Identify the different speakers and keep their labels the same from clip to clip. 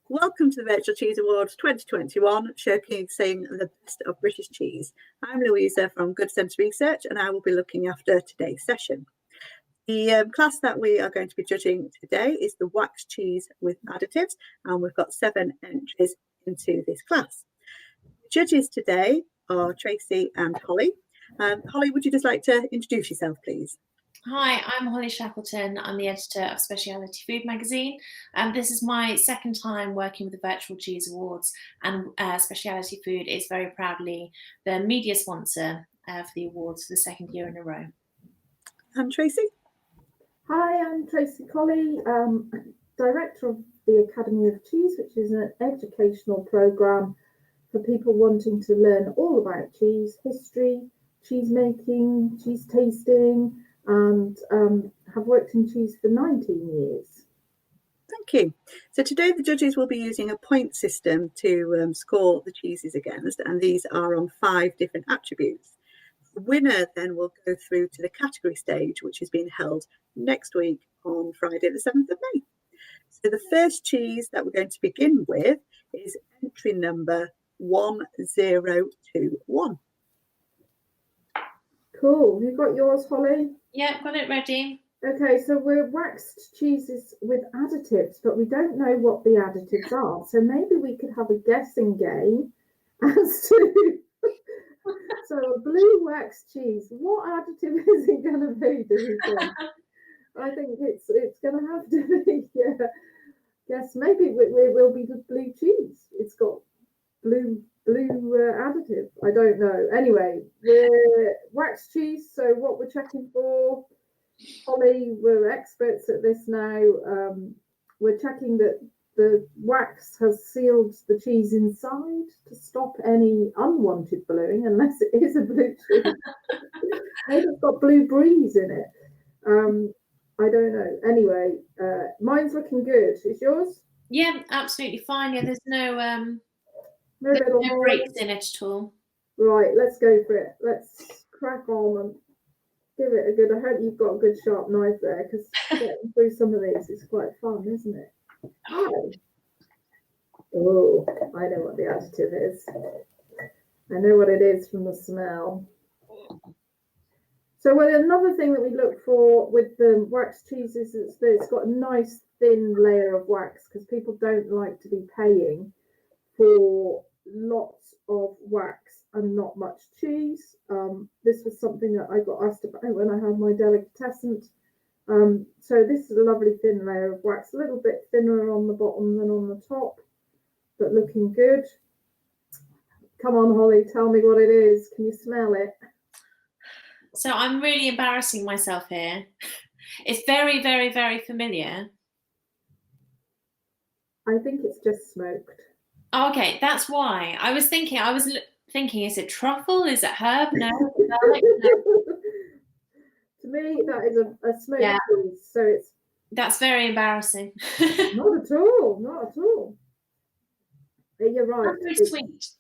Speaker 1: Welcome to the Virtual Cheese Awards 2021, showcasing the best of British cheese. I'm Louisa from Good Sense Research, and I will be looking after today's session. The class that we are going to be judging today is the wax cheese with additives, and we've got 7 entries into this class. The judges today are Tracey and Colley. Colley, would you just like to introduce yourself, please?
Speaker 2: Hi, I'm Holly Shackleton. I'm the editor of Speciality Food magazine. This is my second time working with the Virtual Cheese Awards, and Speciality Food is very proudly the media sponsor for the awards for the second year in a row.
Speaker 1: And Tracey?
Speaker 3: Hi, I'm Tracey Colley, director of the Academy of Cheese, which is an educational programme for people wanting to learn all about cheese, history, cheese making, cheese tasting, and have worked in cheese for 19 years.
Speaker 1: Thank you. So today the judges will be using a point system to score the cheeses against, and these are on 5 different attributes. The winner then will go through to the category stage, which is being held next week on Friday the 7th of May. So the first cheese that we're going to begin with is entry number 1021.
Speaker 3: Cool. You got yours, Holly?
Speaker 2: Yeah, got it ready.
Speaker 3: Okay, so we're waxed cheeses with additives, but we don't know what the additives are. So maybe we could have a guessing game as to so a blue waxed cheese. What additive is it going to be? Do we think? I think it's going to have to be. Yeah. Yes, maybe it will be the blue cheese. It's got blue additive. I don't know. Anyway, we're waxed cheese. So what we're checking for, Holly, we're experts at this now. We're checking that the wax has sealed the cheese inside to stop any unwanted bluing, unless it is a blue cheese. Maybe it's got blue breeze in it. I don't know. Anyway, mine's looking good. Is yours?
Speaker 2: Yeah, absolutely fine. Yeah, there's no
Speaker 3: no
Speaker 2: breaks in it at all.
Speaker 3: Right, let's go for it. Let's crack on and give it a good. I hope you've got a good sharp knife there, because getting through some of these is quite fun, isn't it? Oh, I know what the additive is. I know what it is from the smell. So another thing that we look for with the wax cheeses is that it's got a nice thin layer of wax, because people don't like to be paying for lots of wax and not much cheese. This was something that I got asked about when I had my delicatessen. So this is a lovely thin layer of wax, a little bit thinner on the bottom than on the top, but looking good. Come on, Holly, tell me what it is. Can you smell it?
Speaker 2: So I'm really embarrassing myself here. It's very, very, very familiar.
Speaker 3: I think it's just smoked.
Speaker 2: Oh, okay, that's why. I was thinking, is it truffle? Is it herb? No. No.
Speaker 3: To me, that is a smoked cheese. So
Speaker 2: that's very embarrassing.
Speaker 3: Not at all. Not at all. You're right.
Speaker 2: Very sweet.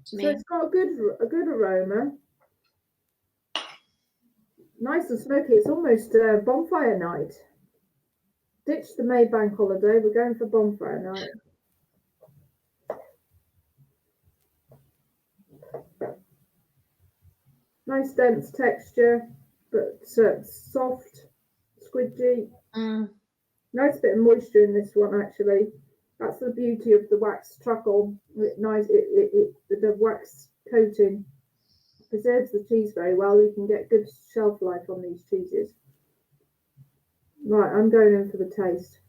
Speaker 3: So it's got a good aroma. Nice and smoky. It's almost bonfire night. Ditch the May bank holiday. We're going for bonfire night. Nice dense texture, but soft, squidgy. Nice bit of moisture in this one, actually. That's the beauty of the wax truffle. The wax coating preserves the cheese very well. You can get good shelf life on these cheeses. Right, I'm going in for the taste.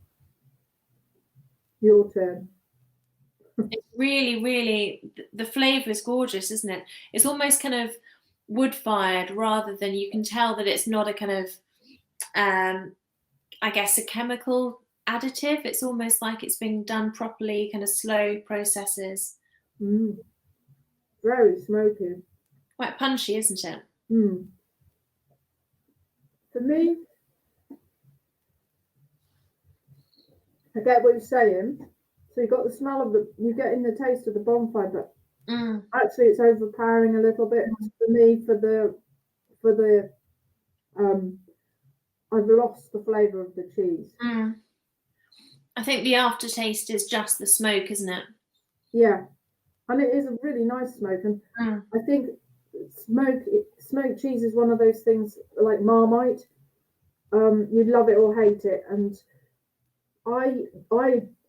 Speaker 3: Your turn.
Speaker 2: It's really, really, the flavour is gorgeous, isn't it? It's almost kind of wood-fired, rather than, you can tell that it's not a kind of, I guess, a chemical additive. It's almost like it's being done properly, kind of slow processes.
Speaker 3: Very smoky.
Speaker 2: Quite punchy, isn't it?
Speaker 3: For me, I get what you're saying. So you got the smell of you're getting the taste of the bonfire, but actually it's overpowering a little bit for me. I've lost the flavour of the cheese.
Speaker 2: I think the aftertaste is just the smoke, isn't it?
Speaker 3: Yeah, and it is a really nice smoke. And I think smoked cheese is one of those things like Marmite. You'd love it or hate it, and I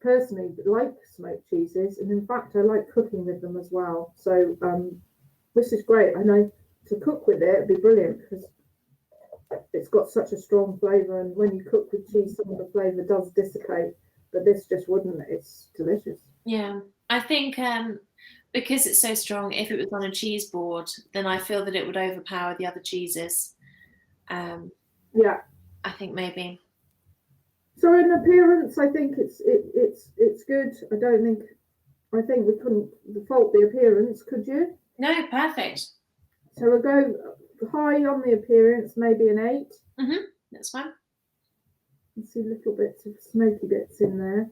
Speaker 3: personally like smoked cheeses, and in fact I like cooking with them as well. So this is great. I know to cook with it, it'd be brilliant because it's got such a strong flavour, and when you cook with cheese, some of the flavour does dissipate, but this just wouldn't. It's delicious.
Speaker 2: Yeah, I think because it's so strong, if it was on a cheese board, then I feel that it would overpower the other cheeses.
Speaker 3: Yeah,
Speaker 2: I think maybe.
Speaker 3: So in appearance, I think it's good. I think we couldn't fault the appearance, could you?
Speaker 2: No, perfect.
Speaker 3: So we'll go high on the appearance, maybe an 8.
Speaker 2: That's fine.
Speaker 3: You see little bits of smoky bits in there.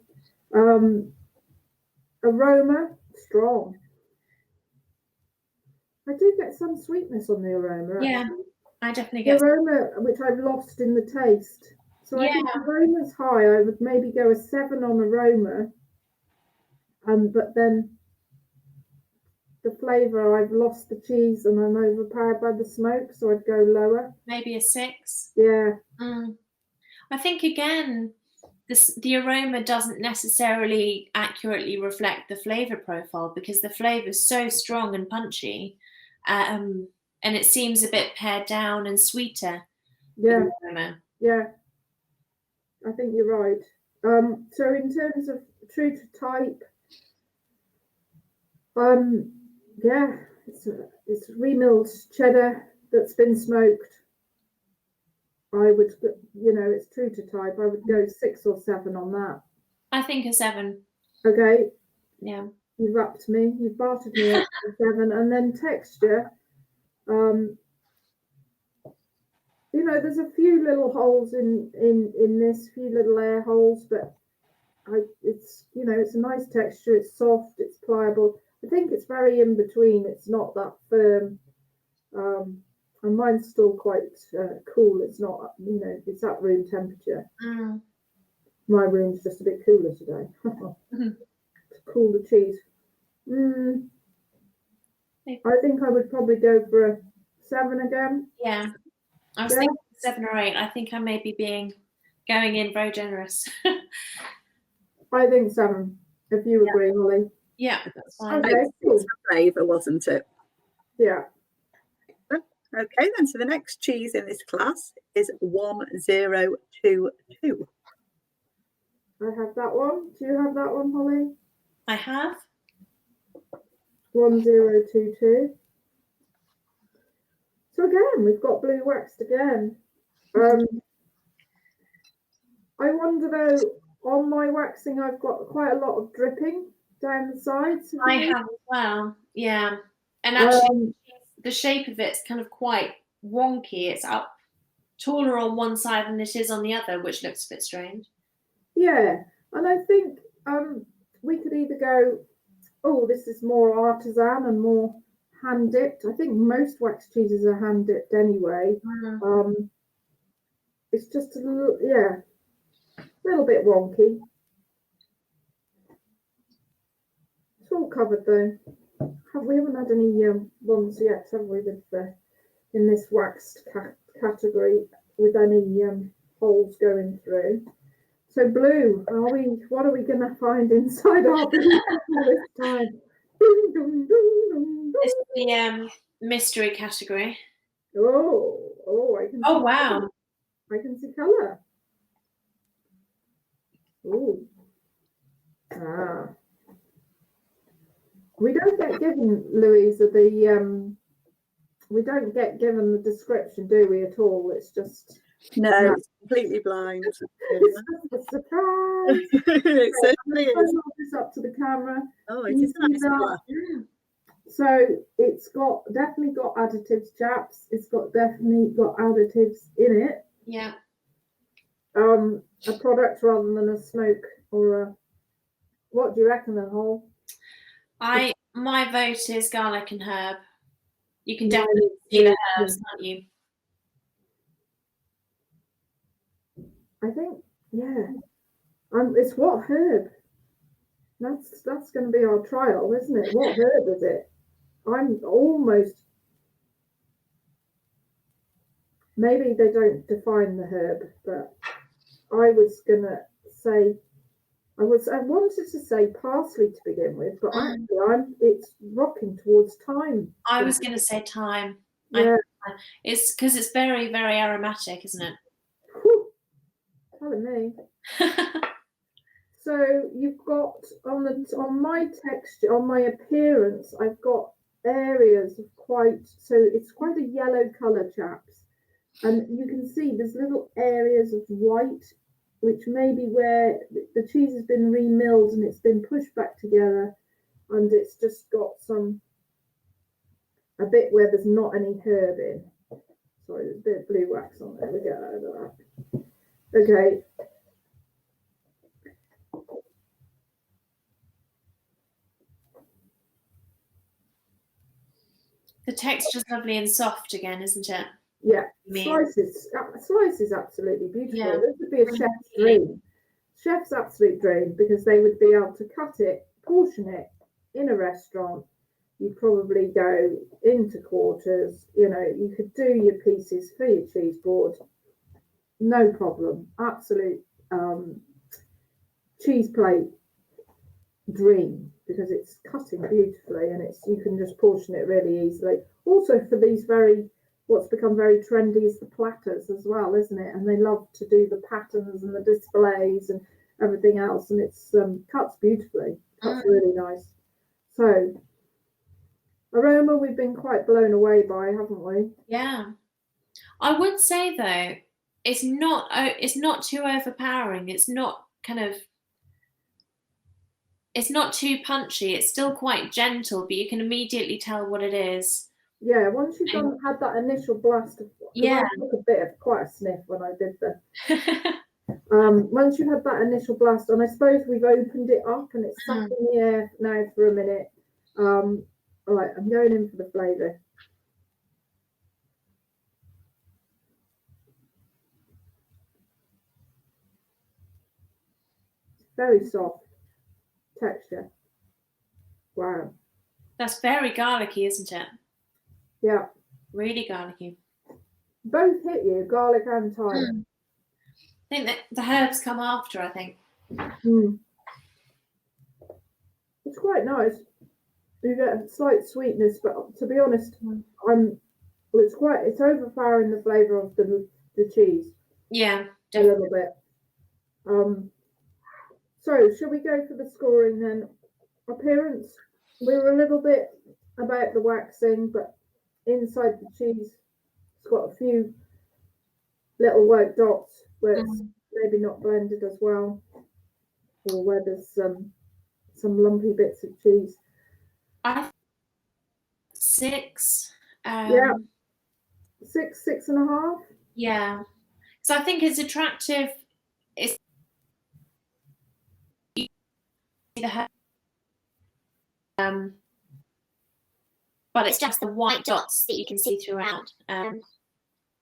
Speaker 3: Aroma, strong. I do get some sweetness on the aroma.
Speaker 2: Yeah,
Speaker 3: actually.
Speaker 2: I definitely
Speaker 3: The
Speaker 2: get
Speaker 3: aroma, which I've lost in the taste. So I think aroma's high. I would maybe go a 7 on aroma. But then the flavour, I've lost the cheese and I'm overpowered by the smoke, so I'd go lower.
Speaker 2: maybe a 6.
Speaker 3: Yeah.
Speaker 2: I think again, the aroma doesn't necessarily accurately reflect the flavour profile because the flavour is so strong and punchy, and it seems a bit pared down and sweeter.
Speaker 3: Yeah. Yeah. I think you're right. So in terms of true to type, yeah, it's remilled cheddar that's been smoked. I would, it's true to type. I would go 6 or 7 on that.
Speaker 2: I think a 7.
Speaker 3: Okay.
Speaker 2: Yeah.
Speaker 3: You've upped me. You've bartered me up to 7. And then texture. There's a few little holes in this, few little air holes, but it's a nice texture. It's soft. It's pliable. I think it's very in between. It's not that firm. And mine's still quite cool. It's not, it's at room temperature. My room's just a bit cooler today. To cool the cheese. I think I would probably go for a 7 again.
Speaker 2: Yeah. I was thinking 7 or 8. I think I may be going in very generous.
Speaker 3: I think 7, if you agree, Holly.
Speaker 2: Yeah, that's fine.
Speaker 3: Okay, cool.
Speaker 1: It's a flavour, wasn't it?
Speaker 3: Yeah.
Speaker 1: Okay, then, so the next cheese in this class is 1022.
Speaker 3: I have that one. Do you have that one, Holly?
Speaker 2: I have.
Speaker 3: 1022. So again, we've got blue waxed again. I wonder though, on my waxing, I've got quite a lot of dripping down the sides.
Speaker 2: I have as well. Yeah, and actually, the shape of it's kind of quite wonky. It's up taller on one side than it is on the other, which looks a bit strange.
Speaker 3: Yeah, and I think we could either go, oh, this is more artisan and more hand dipped. I think most wax cheeses are hand dipped anyway. It's just a little bit wonky. It's all covered though. We haven't had any ones yet, have we, in this waxed category with any holes going through. So blue, what are we going to find inside our blue this time?
Speaker 2: This is the mystery category.
Speaker 3: Oh, I can.
Speaker 2: Oh, wow.
Speaker 3: I can see colour. Oh. We don't get given, Louisa, we don't get given the description, do we, at all? It's just...
Speaker 1: No, it's completely blind.
Speaker 3: It's just a surprise.
Speaker 1: It certainly is.
Speaker 3: Hold this up to the camera.
Speaker 1: Oh, it is a nice colour.
Speaker 3: So it's definitely got additives, chaps. It's definitely got additives in it.
Speaker 2: Yeah.
Speaker 3: A product rather than a smoke or a... What do you reckon then, Hall?
Speaker 2: My vote is garlic and herb. You can definitely see the herbs, can't you?
Speaker 3: I think, yeah. It's what herb? That's going to be our trial, isn't it? What herb is it? I'm almost. Maybe they don't define the herb, but I was going to say. I wanted to say parsley to begin with, but actually, it's rocking towards thyme.
Speaker 2: I was going to say thyme.
Speaker 3: Yeah.
Speaker 2: It's because it's very, very aromatic, isn't it?
Speaker 3: Telling me. So you've got on my texture, on my appearance, I've got areas of it's quite a yellow colour, chaps, and you can see there's little areas of white, which may be where the cheese has been remilled and it's been pushed back together, and it's just got a bit where there's not any herb in. Sorry, there's a bit of blue wax on there. We get over that. Okay.
Speaker 2: The texture's lovely and soft again, isn't it?
Speaker 3: Yeah, slice is absolutely beautiful.
Speaker 2: Yeah.
Speaker 3: This would be a chef's dream. Chef's absolute dream, because they would be able to cut it, portion it in a restaurant. You'd probably go into quarters, you could do your pieces for your cheese board. No problem. Absolute cheese plate dream, because it's cutting beautifully and you can just portion it really easily. Also, for these what's become very trendy is the platters as well, isn't it? And they love to do the patterns and the displays and everything else, and it's cuts beautifully. Cuts really nice. So aroma, we've been quite blown away by, haven't we?
Speaker 2: Yeah. I would say though, it's not too overpowering. It's not it's not too punchy. It's still quite gentle, but you can immediately tell what it is.
Speaker 3: Yeah, once you've had that initial blast of, I took a bit of quite a sniff when I did once you've had that initial blast, and I suppose we've opened it up and it's sat in the air now for a minute. All right, I'm going in for the flavour. Very soft texture. Wow.
Speaker 2: That's very garlicky, isn't it?
Speaker 3: Yeah.
Speaker 2: Really garlicky.
Speaker 3: Both hit you, garlic and thyme.
Speaker 2: I think that the herbs come after, I think.
Speaker 3: It's quite nice. You get a slight sweetness, but to be honest, it's overpowering the flavour of the cheese.
Speaker 2: Yeah,
Speaker 3: definitely. A little bit. So shall we go for the scoring then? Appearance, we were a little bit about the waxing, but inside the cheese, it's got a few little white dots where it's maybe not blended as well, or where there's some lumpy bits of cheese.
Speaker 2: 6.
Speaker 3: Yeah, 6.5.
Speaker 2: Yeah, so I think it's attractive. It's but it's just the white dots that you can see throughout.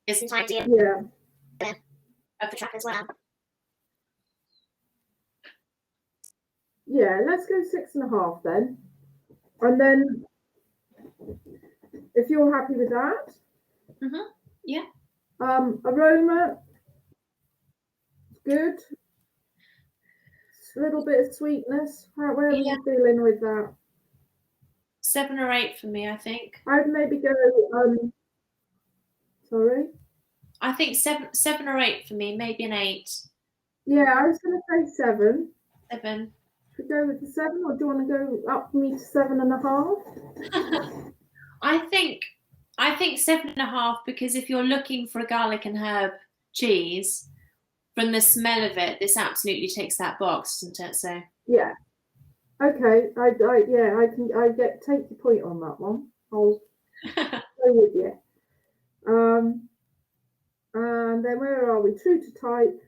Speaker 2: It's an idea of the track as well.
Speaker 3: Yeah, let's go 6.5 then. And then, if you're happy with that.
Speaker 2: Yeah.
Speaker 3: Aroma, good. A little bit of sweetness. Where are you feeling with that?
Speaker 2: 7 or 8 for me, I think.
Speaker 3: I'd maybe go. Sorry.
Speaker 2: I think 7 or 8 for me, maybe an 8.
Speaker 3: Yeah, I was going to say 7.
Speaker 2: 7.
Speaker 3: Should we go with the 7, or do you want to go up me to 7.5?
Speaker 2: I think 7.5, because if you're looking for a garlic and herb cheese, from the smell of it, this absolutely ticks that box, doesn't it? So
Speaker 3: yeah. Okay, take your point on that one. I'll go with you. And then where are we? True to type.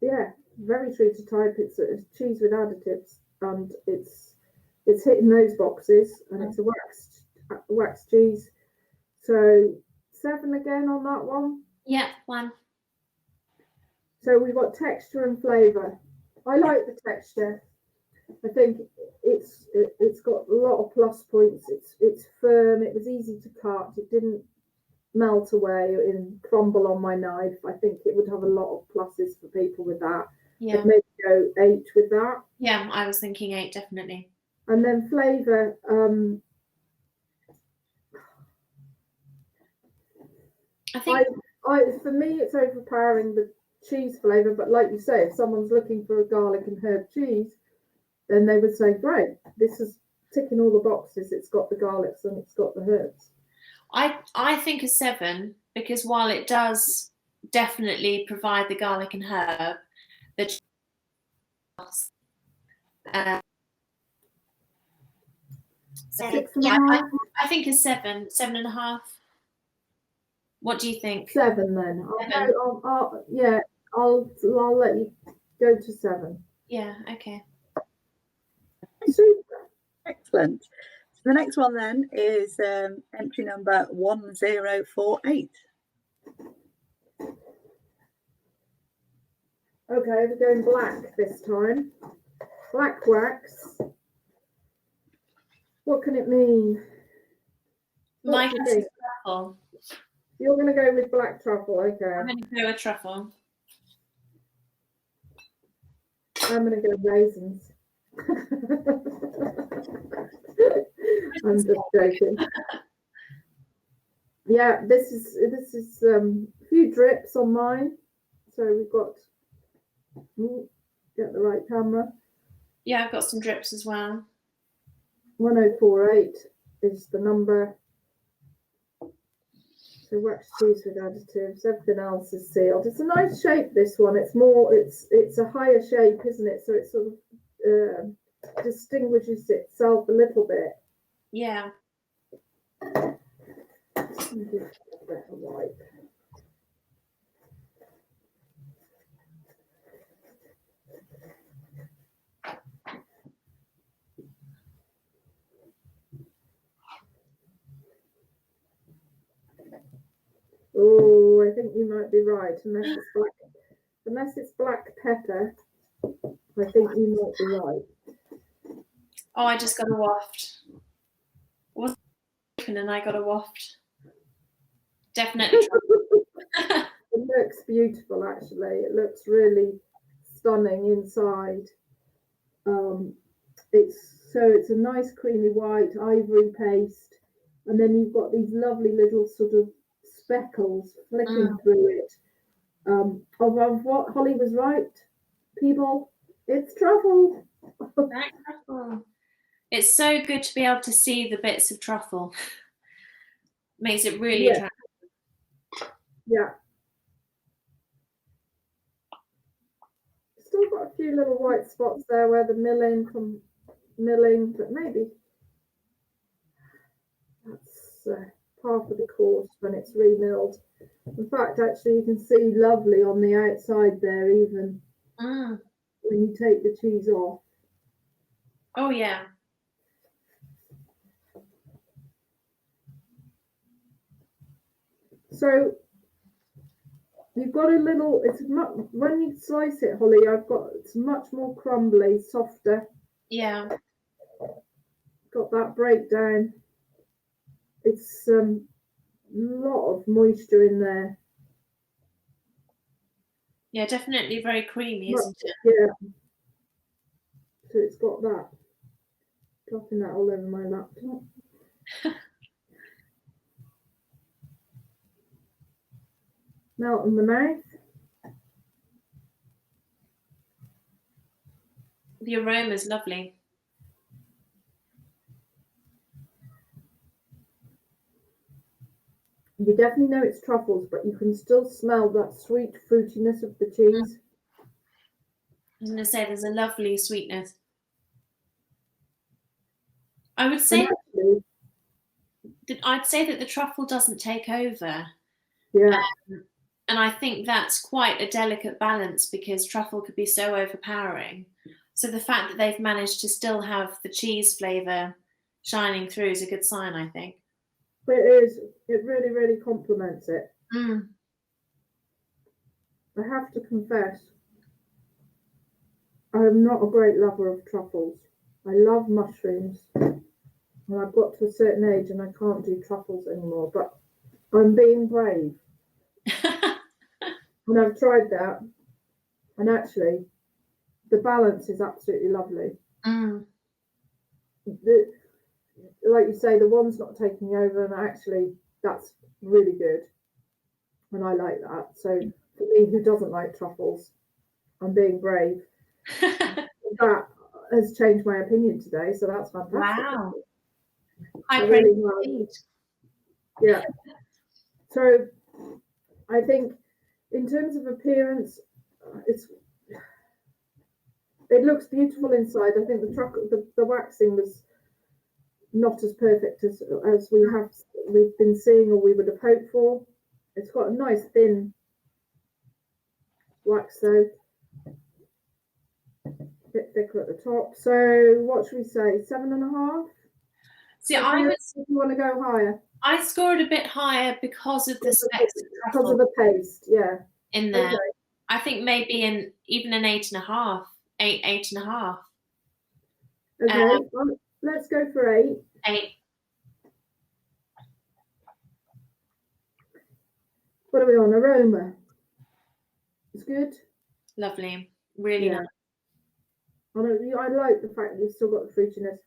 Speaker 3: Yeah, very true to type. It's a cheese with additives, and it's hitting those boxes, and it's a waxed cheese. So 7 again on that one.
Speaker 2: Yeah, 1.
Speaker 3: So we've got texture and flavour. I like the texture. I think it's got a lot of plus points. It's firm. It was easy to cut. It didn't melt away and crumble on my knife. I think it would have a lot of pluses for people with that.
Speaker 2: Yeah.
Speaker 3: I'd maybe go 8 with that.
Speaker 2: Yeah, I was thinking 8, definitely.
Speaker 3: And then flavour.
Speaker 2: I think
Speaker 3: For me, it's overpowering the cheese flavour. But like you say, if someone's looking for a garlic and herb cheese, then they would say, great, this is ticking all the boxes. It's got the garlics and it's got the herbs.
Speaker 2: I think a 7, because while it does definitely provide the garlic and herb, the so
Speaker 3: 6.5.
Speaker 2: I think a 7, 7.5. What do you think?
Speaker 3: 7 then.
Speaker 2: 7.
Speaker 3: I'll let you go to 7.
Speaker 2: Yeah, okay.
Speaker 3: Super.
Speaker 1: Excellent. So the next one then is entry number 1048.
Speaker 3: Okay, we're going black this time. Black wax. What can it mean?
Speaker 2: My guess is truffle.
Speaker 3: You're going to go with black truffle, okay.
Speaker 2: I'm going to go with truffle.
Speaker 3: I'm going to go raisins. I'm just joking. Yeah, this is a few drips on mine. So we've got, get the right camera.
Speaker 2: Yeah, I've got some drips as well.
Speaker 3: 1048 is the number. So wax cheese with additives. Everything else is sealed. It's a nice shape, this one. It's a higher shape, isn't it? So it sort of distinguishes itself a little bit.
Speaker 2: Yeah.
Speaker 3: Let me give it a bit of wipe. Oh, I think you might be right. Unless it's black pepper, I think you might be right.
Speaker 2: Oh, I just got a waft. I wasn't open and I got a waft. Definitely.
Speaker 3: It looks beautiful, actually. It looks really stunning inside. It's a nice creamy white ivory paste, and then you've got these lovely little sort of speckles flicking through it. Of what Holly was right, people, it's truffle.
Speaker 2: Truffle. It's so good to be able to see the bits of truffle. Makes it really attractive.
Speaker 3: Yeah. Still got a few little white spots there where the milling, but maybe that's part of the course when it's remilled. In fact, actually, you can see lovely on the outside there, even when you take the cheese off.
Speaker 2: Oh, yeah.
Speaker 3: So you've got a little, when you slice it, Holly, it's much more crumbly, softer.
Speaker 2: Yeah.
Speaker 3: Got that breakdown. It's a lot of moisture in there.
Speaker 2: Yeah, definitely very creamy, isn't it?
Speaker 3: Yeah. So it's got that. Dropping that all over my laptop. Melt in the mouth.
Speaker 2: The aroma is lovely.
Speaker 3: You definitely know it's truffles, but you can still smell that sweet fruitiness of the cheese.
Speaker 2: I was going to say there's a lovely sweetness. I would say that the truffle doesn't take over.
Speaker 3: Yeah.
Speaker 2: And I think that's quite a delicate balance because truffle could be so overpowering. So the fact that they've managed to still have the cheese flavour shining through is a good sign, I think.
Speaker 3: But it is. It really, really complements it. I have to confess, I'm not a great lover of truffles. I love mushrooms, and I've got to a certain age and I can't do truffles anymore. But I'm being brave, and I've tried that, and actually, the balance is absolutely lovely. Like you say, the one's not taking over, and actually, that's really good, and I like that. So for me, who doesn't like truffles, I'm being brave. That has changed my opinion today, so that's fantastic.
Speaker 2: Wow. High
Speaker 3: really
Speaker 2: praise.
Speaker 3: Yeah. So I think in terms of appearance, it looks beautiful inside. I think the waxing was not as perfect as we've been seeing or we would have hoped for. It's got a nice thin wax though, a bit thicker at the top. So what should we say? 7.5?
Speaker 2: See,
Speaker 3: you want to go higher?
Speaker 2: I scored a bit higher because of the specks
Speaker 3: because of the paste, yeah.
Speaker 2: In there.
Speaker 3: Okay.
Speaker 2: I think maybe even an 8.5. 8.5.
Speaker 3: Okay, well, let's go for 8.
Speaker 2: 8.
Speaker 3: What are we on? Aroma. It's good.
Speaker 2: Lovely. Really nice.
Speaker 3: I like the fact that you've still got the fruitiness.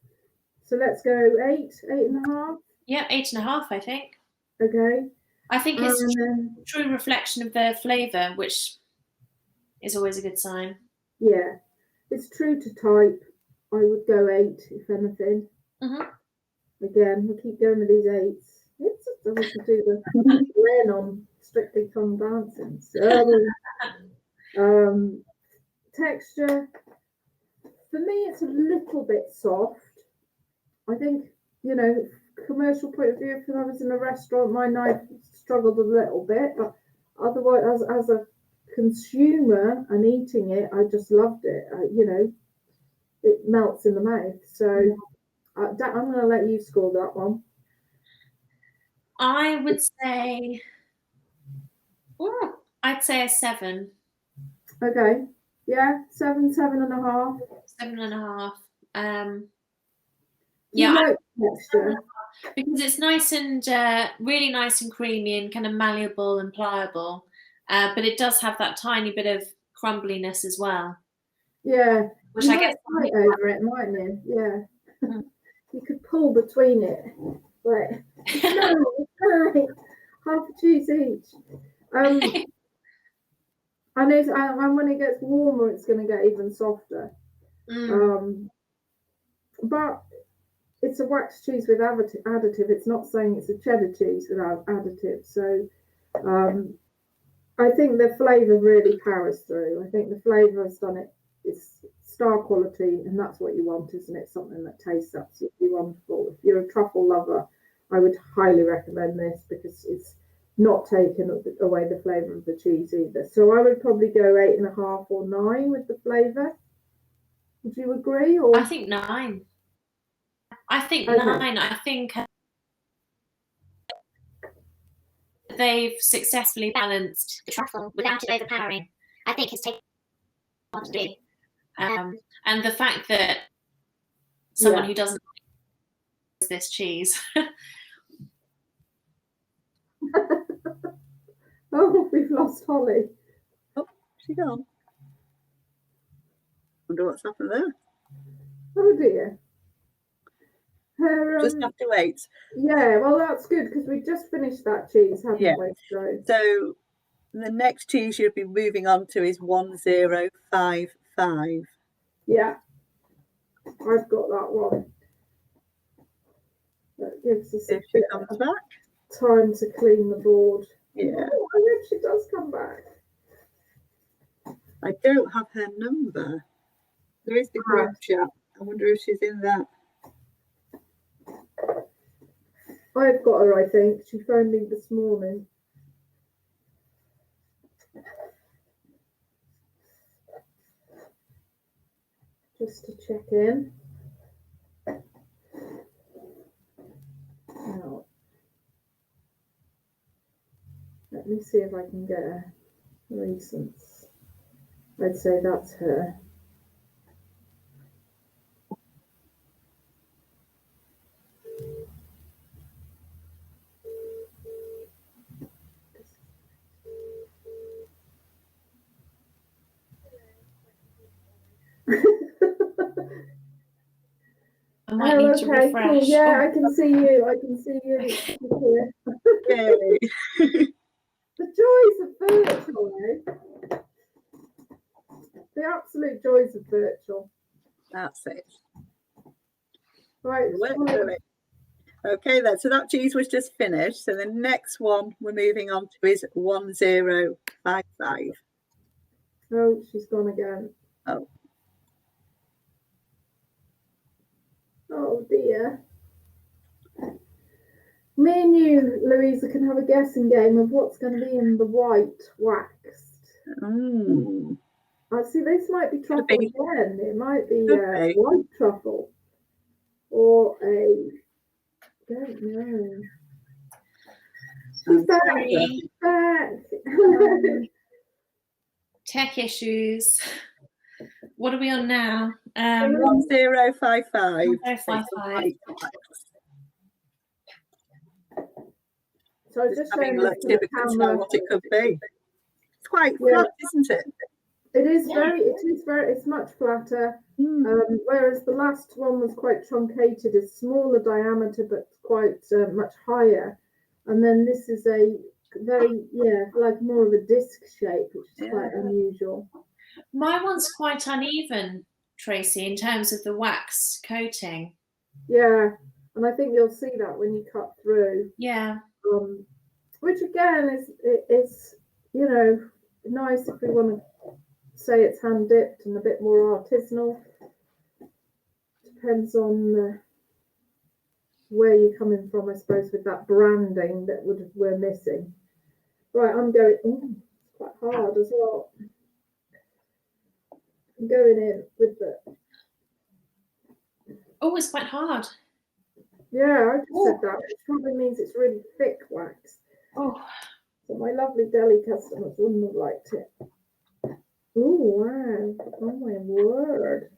Speaker 3: So let's go 8, 8.5.
Speaker 2: Yeah, 8.5, I think.
Speaker 3: Okay.
Speaker 2: I think it's a true reflection of the flavour, which is always a good sign.
Speaker 3: Yeah, it's true to type. I would go 8, if anything. Again, we'll keep going with these 8s. It's just we should do the Len on Strictly Come Dancing. So, texture. For me, it's a little bit soft. I think, commercial point of view, if I was in a restaurant, my knife struggled a little bit, but otherwise, as a consumer and eating it, I just loved it. It melts in the mouth. So I'm going to let you score that one.
Speaker 2: I would say, I'd say a 7.
Speaker 3: Okay. Yeah, 7, 7.5.
Speaker 2: 7.5.
Speaker 3: Yeah, like texture
Speaker 2: because it's nice and really nice and creamy and kind of malleable and pliable, but it does have that tiny bit of crumbliness as well.
Speaker 3: Yeah,
Speaker 2: which
Speaker 3: you
Speaker 2: I guess
Speaker 3: might fight over it, mightn't you? Yeah, you could pull between it, like no, half a cheese each. And when it gets warmer, it's going to get even softer. But it's a wax cheese with additive. It's not saying it's a cheddar cheese without additive. So I think the flavour really powers through. I think the flavour has done it. It's star quality, and that's what you want, isn't it? Something that tastes absolutely wonderful. If you're a truffle lover, I would highly recommend this because it's not taken away the flavour of the cheese either. So I would probably go 8.5 or 9 with the flavour. Would you agree? Or
Speaker 2: I think 9. I think 9. I think they've successfully balanced
Speaker 4: the truffle without it overpowering. I think it's taken a lot to do.
Speaker 2: And the fact that someone who doesn't like this cheese.
Speaker 3: Oh, we've lost Holly.
Speaker 1: Oh, she's gone. Wonder what's happened there.
Speaker 3: Oh dear.
Speaker 1: Just have to wait.
Speaker 3: Yeah, well, that's good because we just finished that cheese, haven't we?
Speaker 1: So the next cheese you'll be moving on to is 1055.
Speaker 3: Yeah, I've got that one. That gives us
Speaker 1: if she comes back.
Speaker 3: Time to clean the board.
Speaker 1: Yeah.
Speaker 3: Oh, I hope she does come back.
Speaker 1: I don't have her number. There is the group chat. I wonder if she's in that.
Speaker 3: I've got her, I think. She phoned me this morning. Just to check in. Now, let me see if I can get a recent. I'd say that's her.
Speaker 2: I might need to
Speaker 3: okay,
Speaker 2: refresh.
Speaker 3: cool. Yeah,
Speaker 2: Oh.
Speaker 3: I can see you. I can see you.
Speaker 1: Yay.
Speaker 3: The joys of virtual, eh? The absolute joys of virtual.
Speaker 1: That's it.
Speaker 3: Right.
Speaker 1: We'll work through it. Okay then, so that cheese was just finished. So the next one we're moving on to is 1055.
Speaker 3: Oh, she's gone again.
Speaker 1: Oh.
Speaker 3: Oh dear. Me and you, Louisa, can have a guessing game of what's going to be in the white waxed. I see this might be truffle again. It might be white truffle or a, don't know. She's back. She's back.
Speaker 2: Tech issues. What are we on now?
Speaker 1: 1055.
Speaker 2: 1055.
Speaker 3: So I was just showing this to the camera.
Speaker 1: What it could be. It's quite flat, isn't it?
Speaker 3: It is it's much flatter. Whereas the last one was quite truncated, it's smaller diameter but quite much higher. And then this is a very, like more of a disc shape, which is quite unusual.
Speaker 2: My one's quite uneven, Tracy, in terms of the wax coating.
Speaker 3: Yeah, and I think you'll see that when you cut through.
Speaker 2: Yeah.
Speaker 3: Which again is nice if we want to say it's hand dipped and a bit more artisanal. Depends on where you're coming from, I suppose, with that branding that we're missing. Right, I'm going. It's quite hard as well. I'm going in with the.
Speaker 2: Oh, it's quite hard.
Speaker 3: Yeah, I just said that, which probably means it's really thick wax.
Speaker 2: Oh.
Speaker 3: So my lovely deli customers wouldn't have liked it. Oh wow! Oh my word!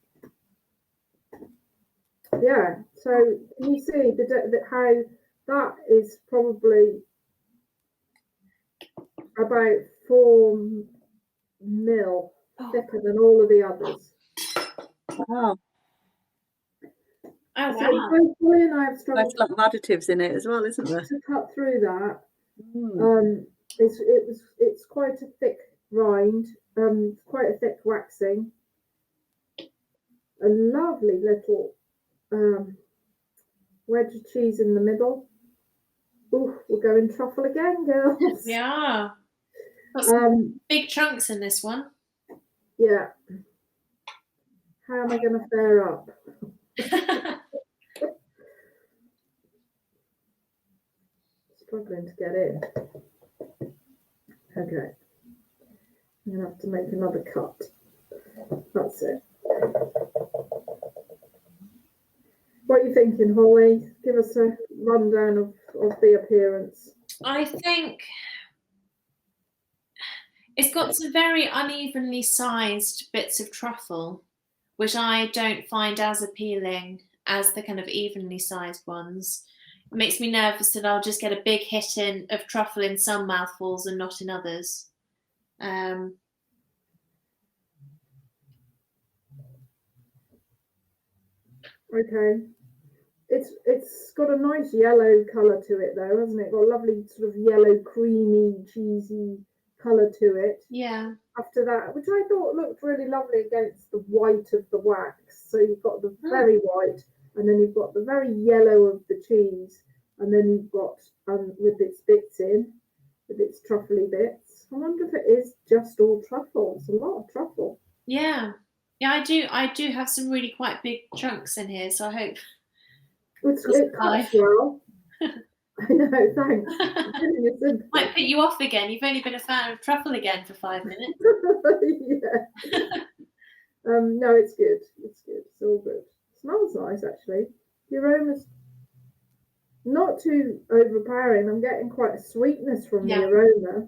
Speaker 3: Yeah. So can you see how that is probably about 4 mil thicker than all of the others.
Speaker 1: Wow.
Speaker 2: Oh,
Speaker 3: so both Colley and I have struggled.
Speaker 1: There's a lot of additives in it as well, isn't there?
Speaker 3: To cut through that. It's quite a thick rind, quite a thick waxing. A lovely little wedge of cheese in the middle. Ooh, we're going truffle again, girls.
Speaker 2: We are. Got some big chunks in this one.
Speaker 3: Yeah. How am I going to fare up? Struggling to get in. Okay. I'm going to have to make another cut. That's it. What are you thinking, Holly? Give us a rundown of the appearance.
Speaker 2: I think it's got some very unevenly sized bits of truffle, which I don't find as appealing as the kind of evenly sized ones. It makes me nervous that I'll just get a big hit in of truffle in some mouthfuls and not in others.
Speaker 3: Okay. It's got a nice yellow colour to it though, hasn't it? Got a lovely sort of yellow, creamy, cheesy colour to it.
Speaker 2: Yeah.
Speaker 3: After that, which I thought looked really lovely against the white of the wax. So you've got the very white, and then you've got the very yellow of the cheese, and then you've got with its bits in, with its truffly bits. I wonder if it is just all truffle. It's a lot of truffle.
Speaker 2: Yeah. Yeah, I do have some really quite big chunks in here, so I hope
Speaker 3: it cuts well. I know, thanks.
Speaker 2: Might put you off again. You've only been a fan of truffle again for 5 minutes.
Speaker 3: Yeah. No, it's good. It's good. It's all good. It smells nice, actually. The aroma's not too overpowering. I'm getting quite a sweetness from the aroma.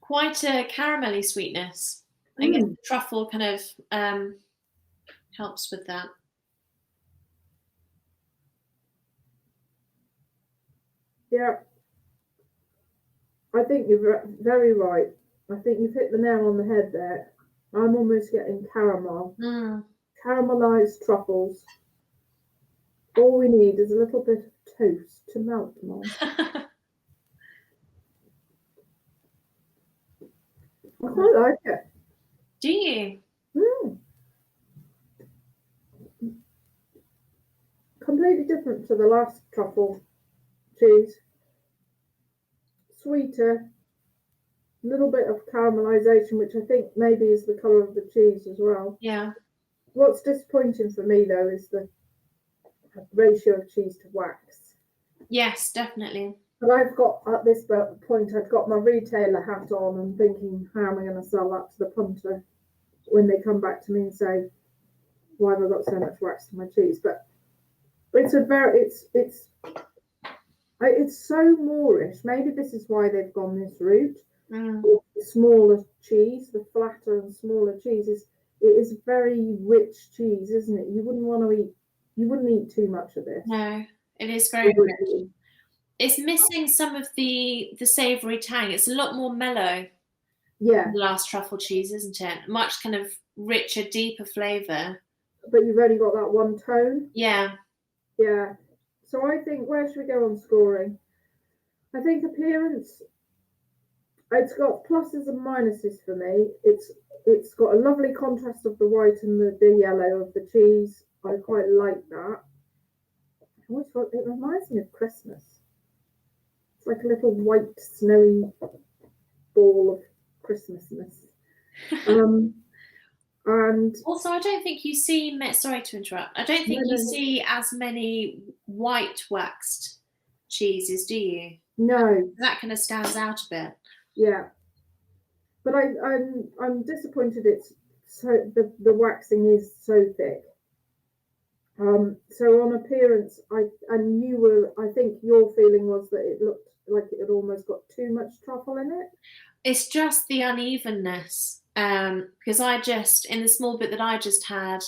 Speaker 2: Quite a caramelly sweetness. I guess the truffle kind of helps with that.
Speaker 3: Yeah, I think you're very right. I think you've hit the nail on the head there. I'm almost getting caramel. Caramelized truffles. All we need is a little bit of toast to melt them on. I quite like it.
Speaker 2: Do you?
Speaker 3: Completely different to the last truffle cheese. Sweeter, a little bit of caramelization, which I think maybe is the colour of the cheese as well.
Speaker 2: Yeah.
Speaker 3: What's disappointing for me though is the ratio of cheese to wax.
Speaker 2: Yes, definitely.
Speaker 3: But I've got, at this point, I've got my retailer hat on and thinking, how am I going to sell that to the punter when they come back to me and say, why have I got so much wax in my cheese? But it's so Moorish. Maybe this is why they've gone this route. The smaller cheese, the flatter and smaller cheese it is very rich cheese, isn't it? You wouldn't eat too much of this.
Speaker 2: No, it is very rich. It's missing some of the savoury tang. It's a lot more mellow.
Speaker 3: Yeah.
Speaker 2: Than the last truffle cheese, isn't it? Much kind of richer, deeper flavour.
Speaker 3: But you've only got that one tone.
Speaker 2: Yeah.
Speaker 3: Yeah. So I think, where should we go on scoring? I think appearance, it's got pluses and minuses for me. It's got a lovely contrast of the white and the yellow of the cheese. I quite like that. It reminds me of Christmas. It's like a little white snowy ball of Christmasness. And
Speaker 2: also, I don't think you see, sorry to interrupt, I don't think you see as many white waxed cheeses, do you?
Speaker 3: No.
Speaker 2: That kind of stands out a bit.
Speaker 3: Yeah. But I'm disappointed it's so the waxing is so thick. So on appearance, I think your feeling was that it looked like it had almost got too much truffle in it.
Speaker 2: It's just the unevenness. Because in the small bit that I just had,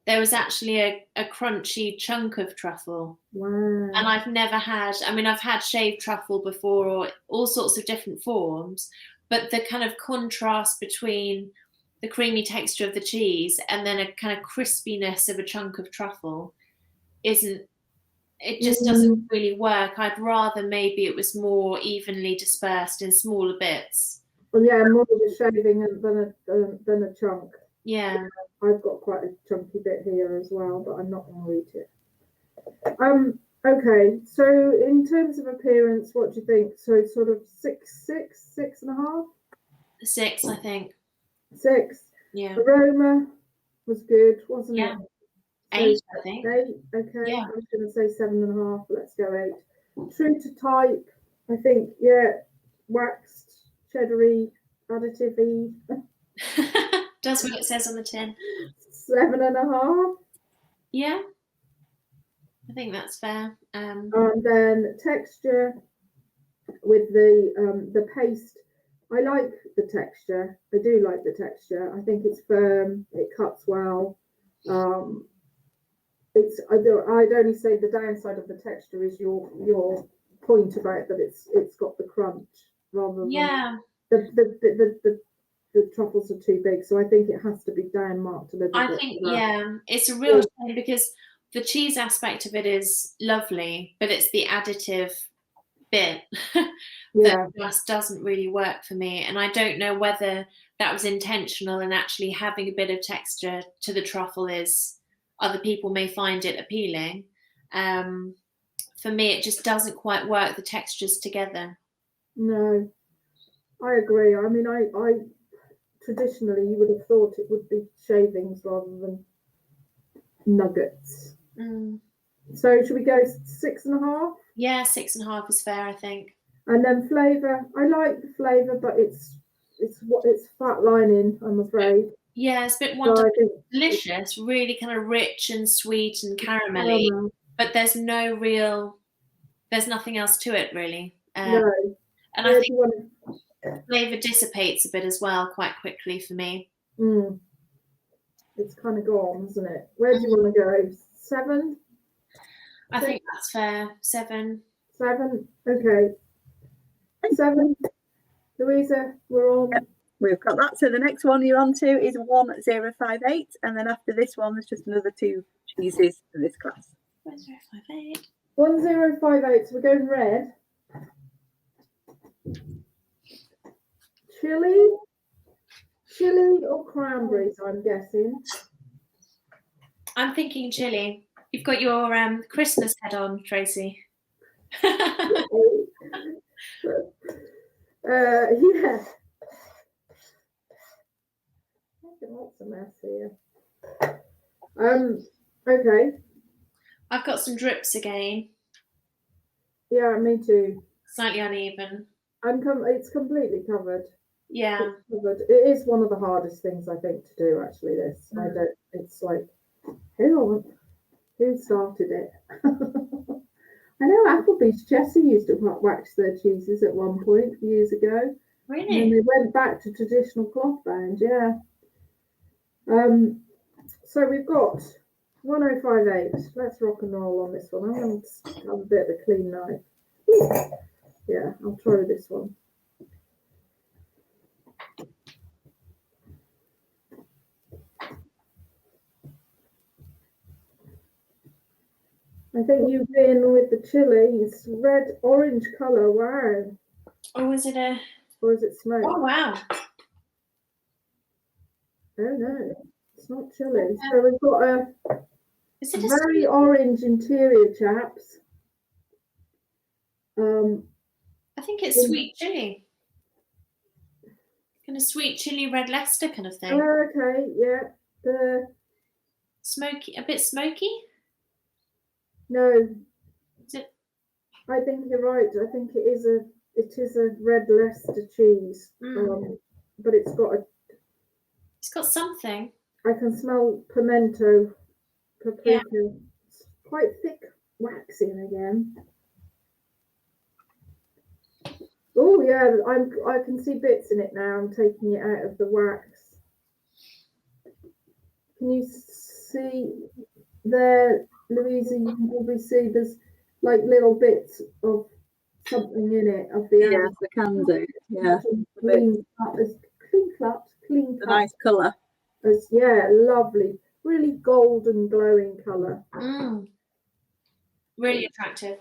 Speaker 2: there was actually a crunchy chunk of truffle.
Speaker 3: Wow.
Speaker 2: And I've never had, I've had shaved truffle before, or all sorts of different forms, but the kind of contrast between the creamy texture of the cheese and then a kind of crispiness of a chunk of truffle doesn't really work. I'd rather maybe it was more evenly dispersed in smaller bits.
Speaker 3: Well, yeah, more of a shaving than a chunk.
Speaker 2: Yeah.
Speaker 3: I've got quite a chunky bit here as well, but I'm not going to eat it. Okay, so in terms of appearance, what do you think? So sort of 6.5?
Speaker 2: 6, I think.
Speaker 3: 6.
Speaker 2: Yeah.
Speaker 3: Aroma was good, wasn't it?
Speaker 2: 8, I think.
Speaker 3: 8, okay.
Speaker 2: Yeah.
Speaker 3: I was going to say 7.5, but let's go 8. True to type, I think, yeah, waxed, cheddary, additive-y.
Speaker 2: Does what it says on the tin.
Speaker 3: 7.5.
Speaker 2: Yeah. I think that's fair.
Speaker 3: And then texture with the paste. I like the texture. I do like the texture. I think it's firm. It cuts well. I'd only say the downside of the texture is your point about that it's got the crunch rather than the truffles are too big. So I think it has to be down marked a little bit.
Speaker 2: I think it's a real shame because the cheese aspect of it is lovely, but it's the additive bit that just doesn't really work for me. And I don't know whether that was intentional, and actually having a bit of texture to the truffle is, other people may find it appealing. For me, it just doesn't quite work, the textures together.
Speaker 3: No, I agree. I mean, I traditionally you would have thought it would be shavings rather than nuggets. So should we go 6.5?
Speaker 2: Yeah, 6.5 is fair, I think.
Speaker 3: And then flavour. I like the flavour, but it's fat lining, I'm afraid.
Speaker 2: Yeah, it's a bit wonderful, delicious, really kind of rich and sweet and caramelly, but there's nothing else to it really.
Speaker 3: No.
Speaker 2: And I think flavour dissipates a bit as well quite quickly for me.
Speaker 3: It's kind of gone, isn't it? Where do you want to go? 7?
Speaker 2: I think that's fair. 7.
Speaker 3: 7, okay. 7. Louisa, we're on.
Speaker 1: We've got that. So the next one you're on to is 1058, and then after this one, there's just another 2 cheeses for this class.
Speaker 2: 1058.
Speaker 3: 1058. So we're going red. Chili or cranberries, I'm guessing.
Speaker 2: I'm thinking chili. You've got your Christmas head on, Tracey.
Speaker 3: Yeah. Lots of mess here. Okay.
Speaker 2: I've got some drips again.
Speaker 3: Yeah, me too.
Speaker 2: Slightly uneven.
Speaker 3: It's completely covered.
Speaker 2: Yeah.
Speaker 3: It's covered. It is one of the hardest things I think to do. Actually, this It's like who started it? I know Applebee's Jessie used to wax their cheeses at one point years ago.
Speaker 2: Really?
Speaker 3: And then they went back to traditional cloth bound. Yeah. So we've got 1058. Let's rock and roll on this one. I'm going to have a bit of a clean knife. Yeah, I'll try this one. I think you've been with the chili. It's red orange colour. Wow.
Speaker 2: Or was it a?
Speaker 3: Or is it smoke?
Speaker 2: Oh wow.
Speaker 3: Oh no, it's not chili. So we've got a
Speaker 2: Is it a
Speaker 3: very orange interior, chaps.
Speaker 2: I think it's sweet chili. Kind of sweet chili red Leicester kind of thing.
Speaker 3: Okay, yeah. The
Speaker 2: Smoky, a bit smoky.
Speaker 3: no.
Speaker 2: Is it?
Speaker 3: I think you're right. I think it is a red Leicester cheese. But it's got
Speaker 2: something.
Speaker 3: I can smell pimento, paprika. Yeah. It's quite thick waxing again. Oh yeah, I can see bits in it now. I'm taking it out of the wax. Can you see there, Louisa? You can probably see there's like little bits of something in it of the
Speaker 1: the can do. Yeah,
Speaker 3: clean cut.
Speaker 1: A nice colour.
Speaker 3: Yeah, lovely, really golden glowing colour.
Speaker 2: Really attractive.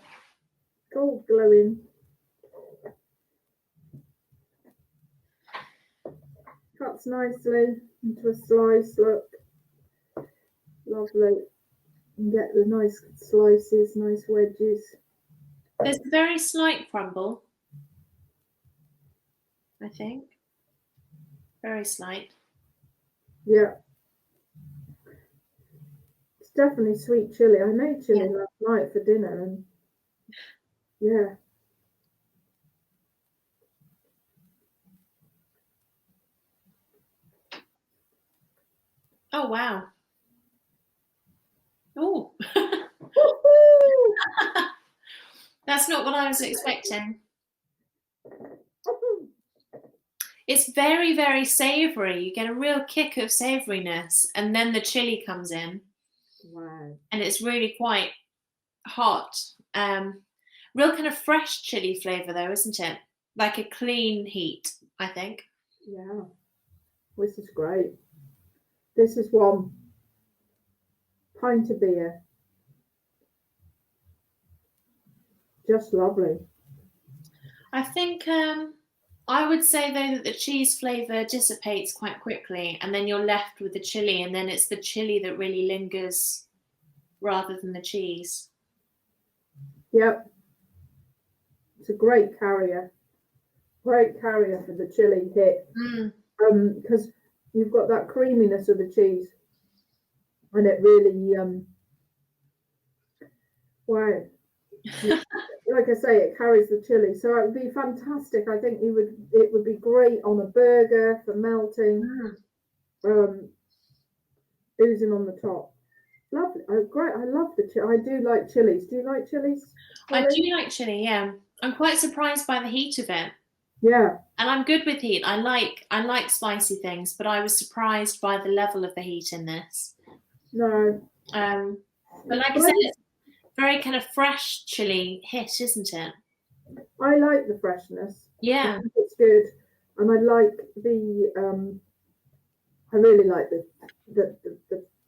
Speaker 3: Gold glowing. Cuts nicely into a slice. Look, lovely. And get the nice slices, nice wedges.
Speaker 2: There's a very slight crumble, I think. Very slight.
Speaker 3: Yeah. It's definitely sweet chili. I made chili last night for dinner and yeah.
Speaker 2: Oh wow. Oh. That's not what I was expecting. It's very, very savoury. You get a real kick of savouriness, and then the chili comes in.
Speaker 3: Wow.
Speaker 2: And it's really quite hot. Real kind of fresh chili flavour though, isn't it? Like a clean heat, I think.
Speaker 3: Yeah. This is great. This is 1 pint of beer. Just lovely.
Speaker 2: I think I would say though that the cheese flavour dissipates quite quickly, and then you're left with the chili, and then it's the chili that really lingers rather than the cheese.
Speaker 3: Yep. It's a great carrier. Great carrier for the chili hit. Because you've got that creaminess of the cheese, and it really wow. Like I say, it carries the chili, so it would be fantastic. I think it would be great on a burger for melting, oozing on the top. Lovely, great. I love the chili. I do like chilies. Do you like chilies?
Speaker 2: I do like chili. Yeah, I'm quite surprised by the heat of it.
Speaker 3: Yeah,
Speaker 2: and I'm good with heat. I like spicy things, but I was surprised by the level of the heat in this.
Speaker 3: No.
Speaker 2: But like I said, it's very kind of fresh chili hit, isn't it?
Speaker 3: I like the freshness.
Speaker 2: Yeah.
Speaker 3: It's good. and I like I really like the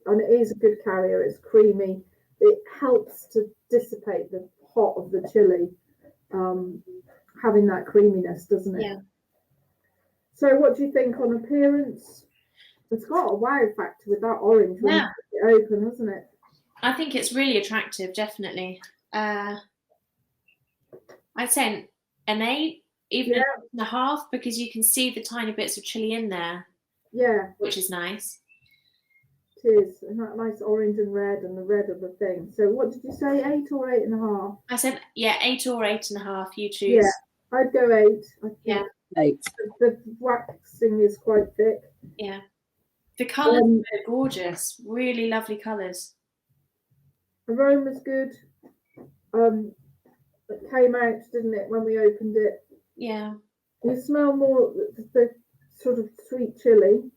Speaker 3: and it is a good carrier. It's creamy. It helps to dissipate the hot of the chili, having that creaminess, doesn't it?
Speaker 2: Yeah.
Speaker 3: So what do you think on appearance? It's got a wow factor with that orange when
Speaker 2: Yeah.
Speaker 3: you put it open, hasn't it?
Speaker 2: I think it's really attractive, definitely. I'd say an 8, even an 8.5, because you can see the tiny bits of chili in there.
Speaker 3: Yeah.
Speaker 2: Which is nice.
Speaker 3: It is. And that nice orange and red and the red of the thing. So what did you say, 8 or 8.5?
Speaker 2: I said, 8 or 8.5, you choose.
Speaker 3: Yeah, I'd go 8. I think.
Speaker 2: Yeah.
Speaker 1: 8.
Speaker 3: The waxing is quite thick.
Speaker 2: Yeah. The colours are gorgeous. Really lovely colours.
Speaker 3: Aroma's good. It came out, didn't it, when we opened it?
Speaker 2: Yeah.
Speaker 3: You smell more the sort of sweet chili.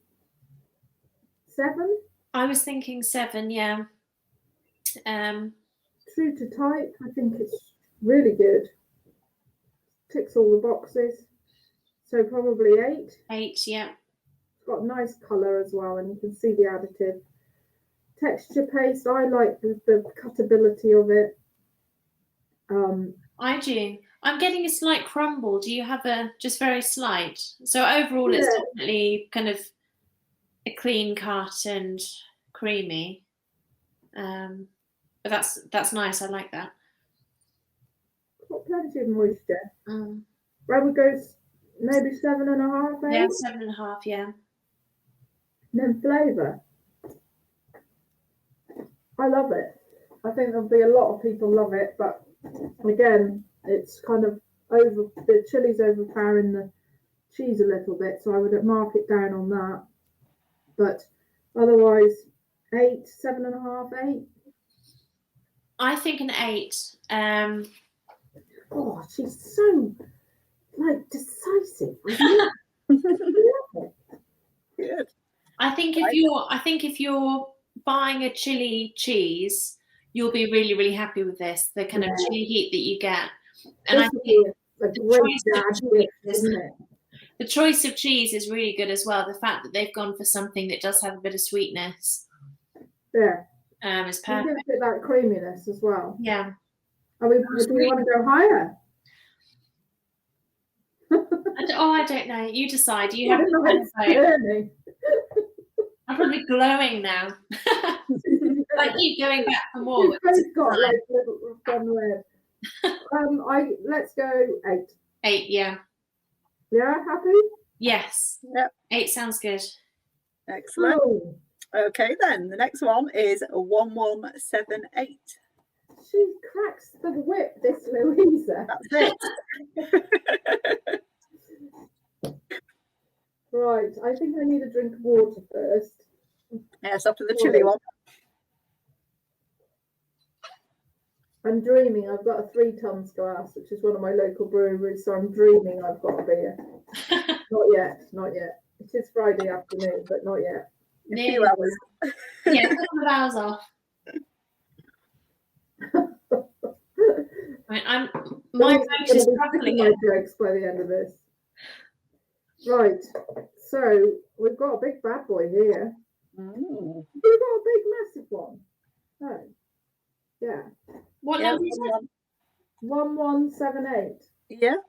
Speaker 3: 7?
Speaker 2: I was thinking 7, yeah.
Speaker 3: True to type, I think it's really good. Ticks all the boxes. So probably 8.
Speaker 2: 8, yeah.
Speaker 3: It's got a nice colour as well, and you can see the additive. Texture paste, I like the cuttability of it.
Speaker 2: I do. I'm getting a slight crumble. Do you have just very slight? So overall, it's definitely kind of a clean cut and creamy. But that's nice. I like that.
Speaker 3: Got plenty of moisture. I would go maybe 7.5.
Speaker 2: Yeah, 7.5. Yeah.
Speaker 3: And then flavour. I love it. I think there'll be a lot of people love it, but again, it's kind of the chili's overpowering the cheese a little bit, so I would mark it down on that. But otherwise, 8, 7.5, 8.
Speaker 2: I think an 8.
Speaker 3: Oh, she's so decisive.
Speaker 1: Good.
Speaker 2: I think if you're buying a chili cheese, you'll be really, really happy with this. The kind of chili heat that you get, and I think the choice of cheese is really good as well. The fact that they've gone for something that does have a bit of sweetness, is perfect.
Speaker 3: Gives it that creaminess as well.
Speaker 2: Yeah.
Speaker 3: Do we want to go higher?
Speaker 2: I don't know. You decide. You have to. I'm probably glowing now. I keep going back for more.
Speaker 3: We've both got like little fun red. Let's go 8.
Speaker 2: 8, yeah.
Speaker 3: Yeah, happy?
Speaker 2: Yes.
Speaker 1: Yep.
Speaker 2: 8 sounds good.
Speaker 1: Excellent. Oh. Okay, then the next one is 1178.
Speaker 3: She cracks the whip, this Louisa.
Speaker 1: That's it.
Speaker 3: Right, I think I need a drink of water first.
Speaker 1: Yes, after the chili one.
Speaker 3: I'm dreaming I've got a 3 tons glass, which is one of my local breweries, so I'm dreaming I've got a beer. Not yet. It is Friday afternoon, but not yet.
Speaker 1: A few hours.
Speaker 2: Yeah, a couple of hours off. My vote is struggling.
Speaker 3: My drugs by the end of this. Right, so we've got a big bad boy here.
Speaker 1: Mm.
Speaker 3: We've got a big massive one. Oh, yeah.
Speaker 2: What number is it?
Speaker 3: 1178.
Speaker 1: Yeah.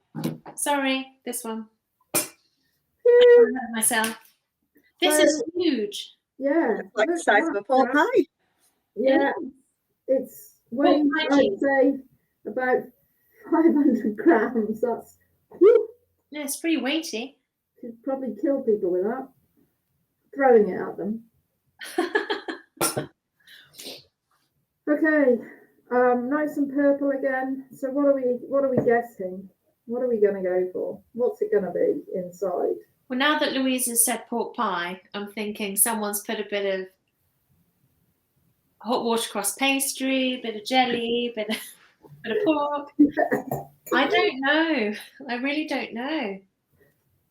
Speaker 2: Sorry, this one.
Speaker 3: Phew.
Speaker 2: I heard myself. This is huge.
Speaker 3: Yeah.
Speaker 1: It's like the size of a pork pie.
Speaker 3: Yeah. It's weighing, I'd say, about 500 grams. That's whew.
Speaker 2: Yeah, it's pretty weighty.
Speaker 3: Could probably kill people with that. Throwing it at them. Okay. Nice and purple again. So what are we guessing? What are we going to go for? What's it going to be inside?
Speaker 2: Well, now that Louisa's said pork pie, I'm thinking someone's put a bit of hot watercress pastry, a bit of jelly, a bit of pork. I don't know. I really don't know.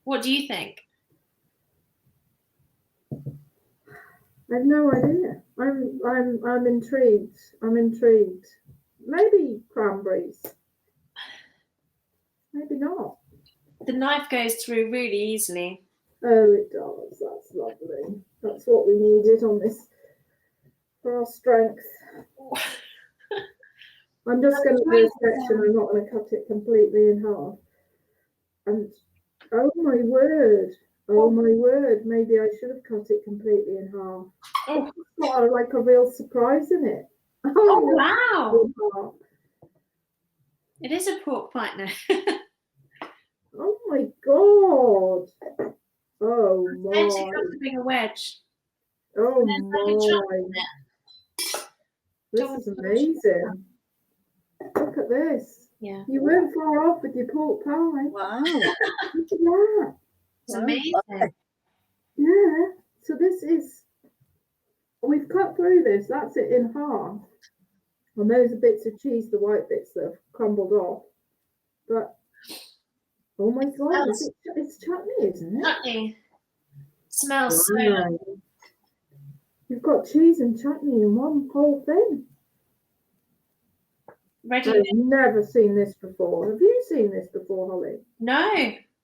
Speaker 2: What do you think?
Speaker 3: I have no idea. I'm intrigued. Maybe cranberries. Maybe not.
Speaker 2: The knife goes through really easily.
Speaker 3: Oh, it does. That's lovely. That's what we needed on this for our strength. I'm just going to do a section. I'm not going to cut it completely in half. And oh my word, maybe I should have cut it completely in half.
Speaker 2: Oh.
Speaker 3: It's got like a real surprise in it.
Speaker 2: Oh, wow.
Speaker 3: Wow.
Speaker 2: It is a pork pie now.
Speaker 3: Oh my god. Oh my.
Speaker 2: And she's got a bigger wedge.
Speaker 3: Oh
Speaker 2: And there's like a chunk in
Speaker 3: my.
Speaker 2: it.
Speaker 3: This is amazing. Look at this.
Speaker 2: Yeah.
Speaker 3: You weren't far off with your pork pie.
Speaker 1: Wow.
Speaker 3: Look at that.
Speaker 2: It's
Speaker 1: Wow.
Speaker 2: amazing.
Speaker 3: Yeah. So this is, we've cut through this. That's it in half. And those are bits of cheese, the white bits that have crumbled off. But, oh my God, it's chutney, isn't it?
Speaker 2: Chutney. Smells so
Speaker 3: Wow. You've got cheese and chutney in one whole thing.
Speaker 2: ready.
Speaker 3: I've never seen this before. Have you seen this before, Holly?
Speaker 2: No,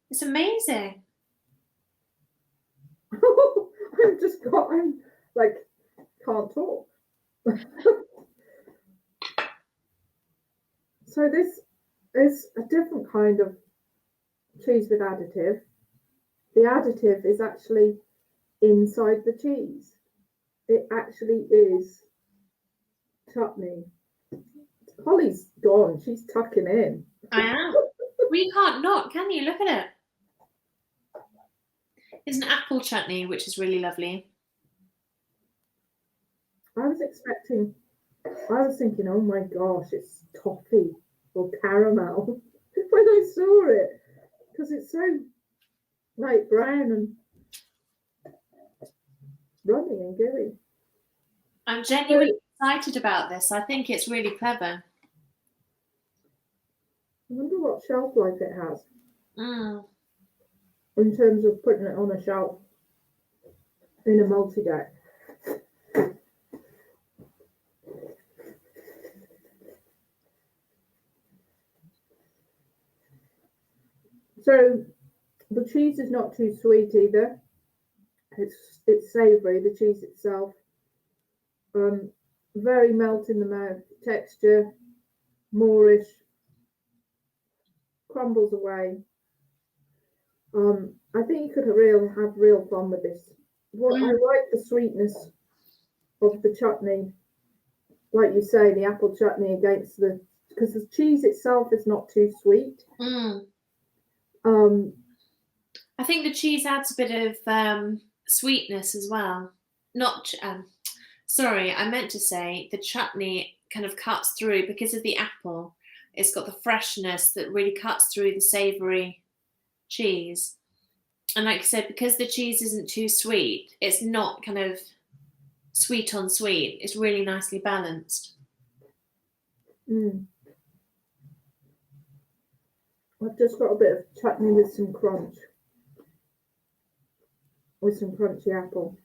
Speaker 2: it's amazing.
Speaker 3: I'm like, can't talk. So this is a different kind of cheese with additive. The additive is actually inside the cheese. It actually is chutney. Holly's gone. She's tucking in.
Speaker 2: I am. Well, you can't not, can you? Look at it. It's an apple chutney, which is really lovely.
Speaker 3: I was thinking, oh my gosh, it's toffee or caramel when I saw it, because it's so light brown and runny and gooey.
Speaker 2: I'm genuinely excited about this. I think it's really clever.
Speaker 3: I wonder what shelf life it has in terms of putting it on a shelf in a multi-deck. So the cheese is not too sweet either. It's savoury, the cheese itself. Very melt in the mouth texture, moorish, crumbles away. I think you could have real fun with this. I like the sweetness of the chutney, like you say, the apple chutney because the cheese itself is not too sweet.
Speaker 2: I think the cheese adds a bit of sweetness as well. Sorry, I meant to say the chutney kind of cuts through because of the apple. It's got the freshness that really cuts through the savoury cheese. And like I said, because the cheese isn't too sweet, it's not kind of sweet on sweet. It's really nicely balanced.
Speaker 3: I've just got a bit of chutney with some crunch, with some crunchy apple.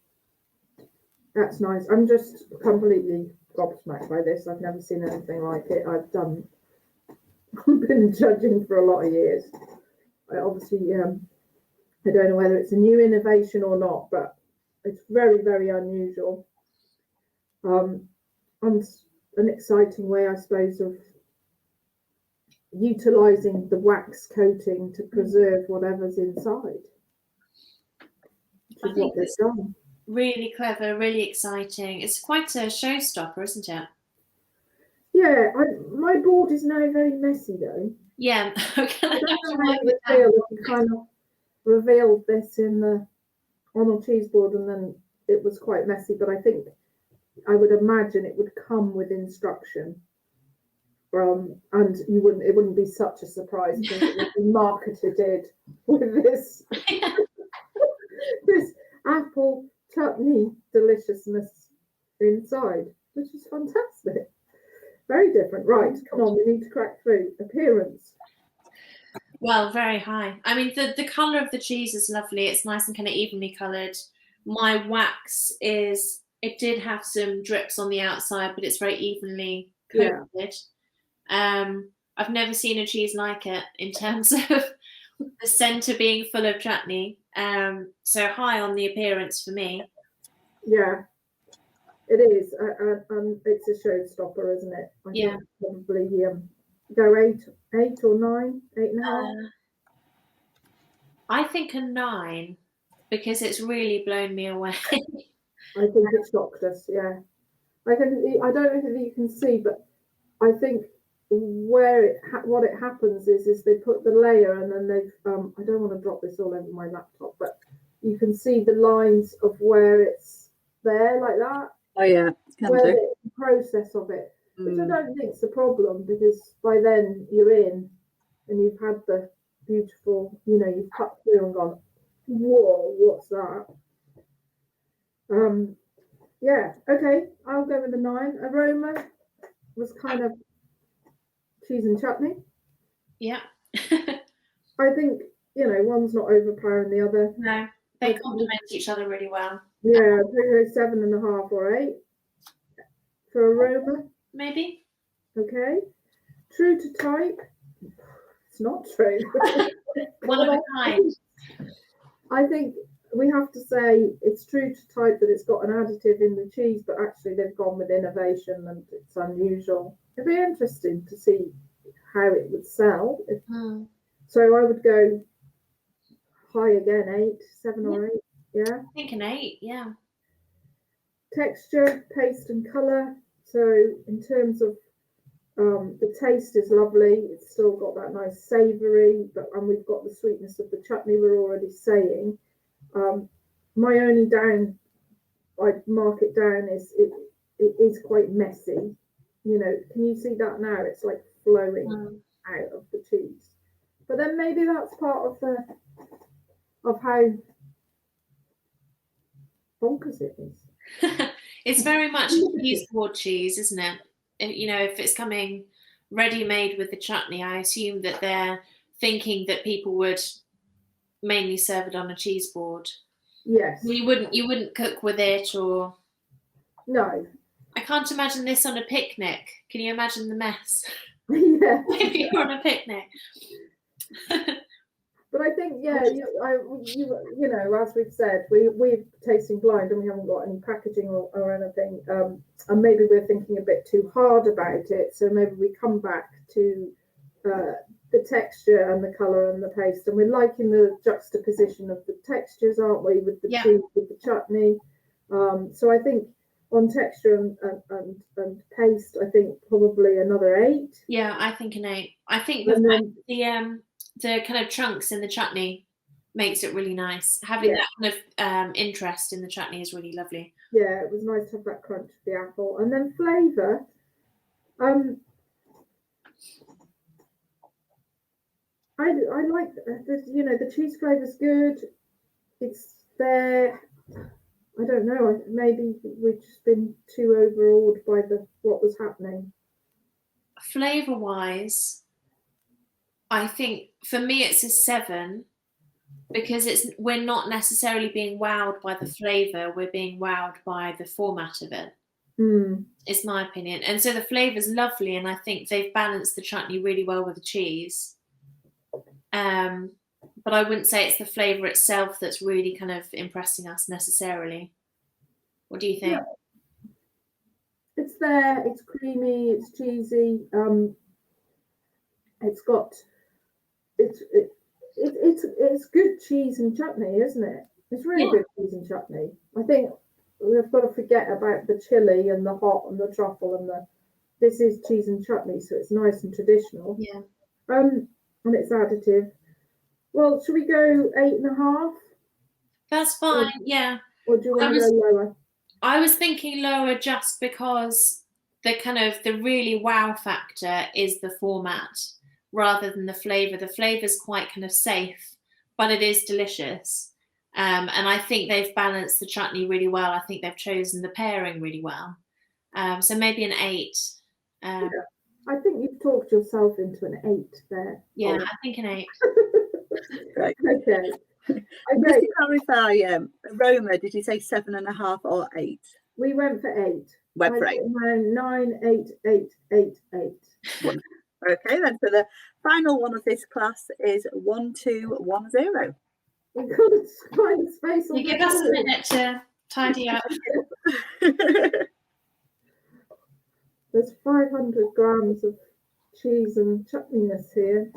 Speaker 3: That's nice. I'm just completely gobsmacked by this. I've never seen anything like it. I've been judging for a lot of years. I don't know whether it's a new innovation or not, but it's very, very unusual. And an exciting way, I suppose, of utilising the wax coating to preserve whatever's inside, which is what they've done.
Speaker 2: Really clever, really exciting. It's quite a showstopper, isn't it?
Speaker 3: Yeah, my board is now very messy though.
Speaker 2: Yeah.
Speaker 3: I don't know how you feel if you kind of revealed this on a cheese board and then it was quite messy, but I think I would imagine it would come with instruction. And it wouldn't be such a surprise because it would be marketed with this this apple chutney deliciousness inside, which is fantastic. Very different. Right, come on, we need to crack through. Appearance.
Speaker 2: Well, very high. I mean, the colour of the cheese is lovely. It's nice and kind of evenly coloured. My wax it did have some drips on the outside, but it's very evenly coated.
Speaker 3: Yeah.
Speaker 2: I've never seen a cheese like it in terms of the centre being full of chutney. So high on the appearance for me.
Speaker 3: Yeah, it is. It's a showstopper, isn't it? I
Speaker 2: Yeah.
Speaker 3: think probably go 8 or 9, 8.5.
Speaker 2: I think a 9 because it's really blown me away.
Speaker 3: I think it shocked us. Yeah, I don't know if you can see, but I think what it happens is they put the layer and then they've I don't want to drop this all over my laptop, but you can see the lines of where it's there like that.
Speaker 1: Oh yeah,
Speaker 3: where the process of it, which I don't think is a problem, because by then you're in and you've had the beautiful, you've cut through and gone, whoa, what's that? Yeah, okay, I'll go with the 9. Aroma was kind of cheese and chutney.
Speaker 2: Yeah.
Speaker 3: I think, one's not overpowering the other.
Speaker 2: No, they complement each other really well.
Speaker 3: Yeah, I'd go 7.5 or 8 for aroma.
Speaker 2: Maybe.
Speaker 3: Okay. True to type. It's not true.
Speaker 2: One of a kind.
Speaker 3: I think we have to say it's true to type that it's got an additive in the cheese, but actually they've gone with innovation and it's unusual. It'd be interesting to see how it would sell. So I would go high again, 8, 7 or 8. Yeah.
Speaker 2: I think an 8, yeah.
Speaker 3: Texture, taste and colour. So in terms of the taste is lovely. It's still got that nice savoury, and we've got the sweetness of the chutney we're already saying. My only I'd mark it down, is it is quite messy. Can you see that now? It's like flowing out of the cheese. But then maybe that's part of how bonkers it is.
Speaker 2: It's very much cheese board cheese, isn't it? If it's coming ready-made with the chutney, I assume that they're thinking that people would mainly serve it on a cheese board.
Speaker 3: Yes.
Speaker 2: You wouldn't cook with it, or
Speaker 3: no.
Speaker 2: I can't imagine this on a picnic. Can you imagine the mess?
Speaker 3: Yeah.
Speaker 2: If you're on a picnic.
Speaker 3: But I think, as we've said, we're tasting blind and we haven't got any packaging or anything, and maybe we're thinking a bit too hard about it. So maybe we come back to the texture and the colour and the paste, and we're liking the juxtaposition of the textures, aren't we, with the cheese, with the chutney. So I think on texture and paste, I think probably another 8.
Speaker 2: Yeah, I think an 8. I think the kind of chunks in the chutney makes it really nice. Having that kind of interest in the chutney is really lovely.
Speaker 3: Yeah, it was nice to have that crunch of the apple. And then flavour. I like the cheese flavour's good. It's there. I don't know. Maybe we've just been too overawed by what was happening.
Speaker 2: Flavour-wise, I think for me it's a 7, because we're not necessarily being wowed by the flavour, we're being wowed by the format of it. It's my opinion. And so the flavour's lovely, and I think they've balanced the chutney really well with the cheese. But I wouldn't say it's the flavour itself that's really kind of impressing us necessarily. What do you think?
Speaker 3: Yeah. It's there, it's creamy, it's cheesy. It's got it's good cheese and chutney, isn't it? It's really good cheese and chutney. I think we've got to forget about the chili and the hot and the truffle and this is cheese and chutney, so it's nice and traditional.
Speaker 2: Yeah.
Speaker 3: And it's additive. Well, should we go 8.5?
Speaker 2: That's fine. Yeah.
Speaker 3: Or do you want to go lower?
Speaker 2: I was thinking lower just because the really wow factor is the format rather than the flavour. The flavour's quite kind of safe, but it is delicious. And I think they've balanced the chutney really well. I think they've chosen the pairing really well. So maybe an 8.
Speaker 3: Yeah. I think you've talked yourself into an 8 there.
Speaker 2: Yeah, I think an 8.
Speaker 1: Right.
Speaker 3: Okay.
Speaker 1: Just to clarify, aroma, did you say 7.5 or 8?
Speaker 3: We went for 8.
Speaker 1: Went for 8.
Speaker 3: 9, 8, 8, 8, 8.
Speaker 1: Okay, then. So the final one of this class is 1210.
Speaker 3: We've got to find a space on
Speaker 2: You
Speaker 3: the
Speaker 2: give us a
Speaker 3: board.
Speaker 2: minute to tidy up.
Speaker 3: There's 500 grams of cheese and chutneyness here.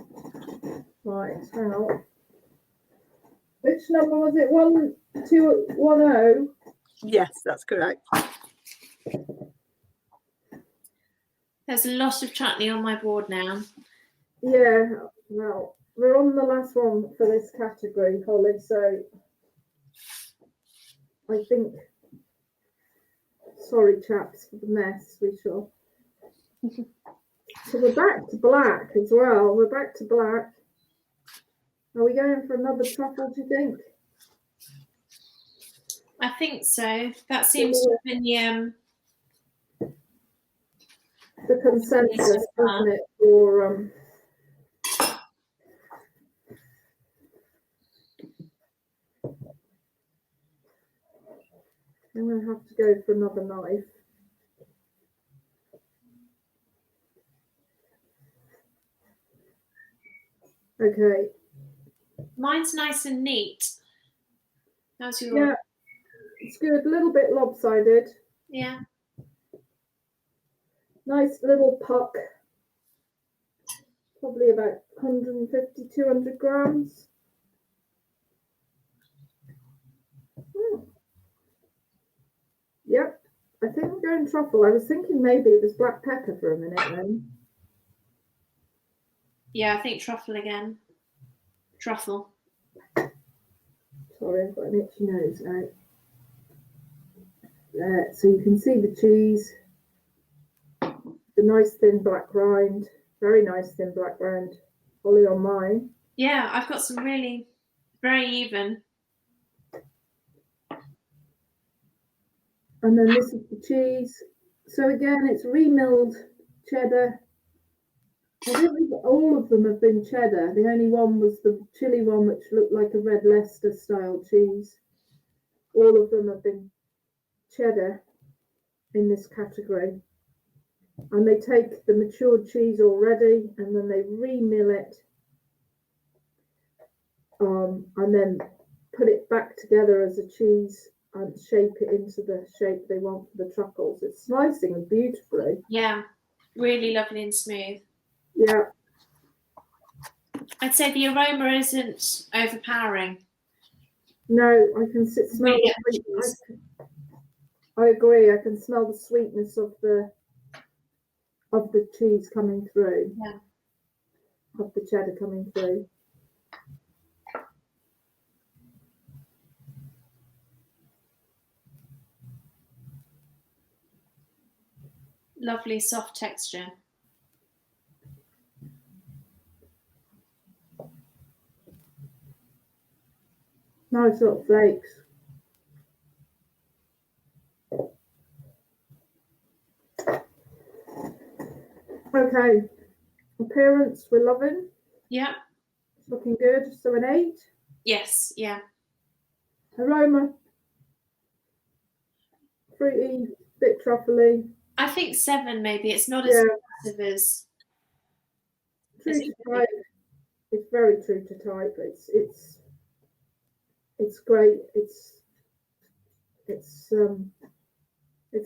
Speaker 3: Right, hang on. Which number was it? 1210?
Speaker 1: Yes, that's correct.
Speaker 2: There's a lot of chutney on my board now.
Speaker 3: Yeah, well, we're on the last one for this category, Holly, so I think, sorry chaps for the mess, we shall. So we're back to black as well. We're back to black. Are we going for another truffle, do you think?
Speaker 2: I think so. That seems to have been
Speaker 3: The consensus, doesn't it, for I'm going to have to go for another knife. Okay.
Speaker 2: mine's nice and neat. How's yours?
Speaker 3: Yeah, it's good. A little bit lopsided.
Speaker 2: Yeah.
Speaker 3: Nice little puck. Probably about 150, 200 grams. Yep, I think I'm going truffle. I was thinking maybe it was black pepper for a minute then.
Speaker 2: Yeah, I think truffle again. Truffle.
Speaker 3: Sorry, I've got an itchy nose now. There, so you can see the cheese. The nice thin black rind. Very nice thin black rind. Holly on mine.
Speaker 2: Yeah, I've got some really very even.
Speaker 3: And then this is the cheese. So again, it's remilled cheddar. I don't think all of them have been cheddar. The only one was the chili one, which looked like a red Leicester style cheese. All of them have been cheddar in this category. And they take the matured cheese already and then they remill it and then put it back together as a cheese and shape it into the shape they want for the truffles. It's slicing beautifully.
Speaker 2: Yeah, really lovely and smooth.
Speaker 3: Yeah.
Speaker 2: I'd say the aroma isn't overpowering.
Speaker 3: No, I can smell
Speaker 2: Really
Speaker 3: the sweetness. I agree. I can smell the sweetness of the cheese coming through.
Speaker 2: Yeah.
Speaker 3: Of the cheddar coming through.
Speaker 2: Lovely soft texture.
Speaker 3: Nice little flakes. Okay, appearance we're loving.
Speaker 2: Yeah.
Speaker 3: It's looking good. So an 8.
Speaker 2: Yes. Yeah.
Speaker 3: Aroma, fruity, bit truffly.
Speaker 2: I think 7 maybe. It's not as massive as.
Speaker 3: True to type. It's very true to type. It's great. It's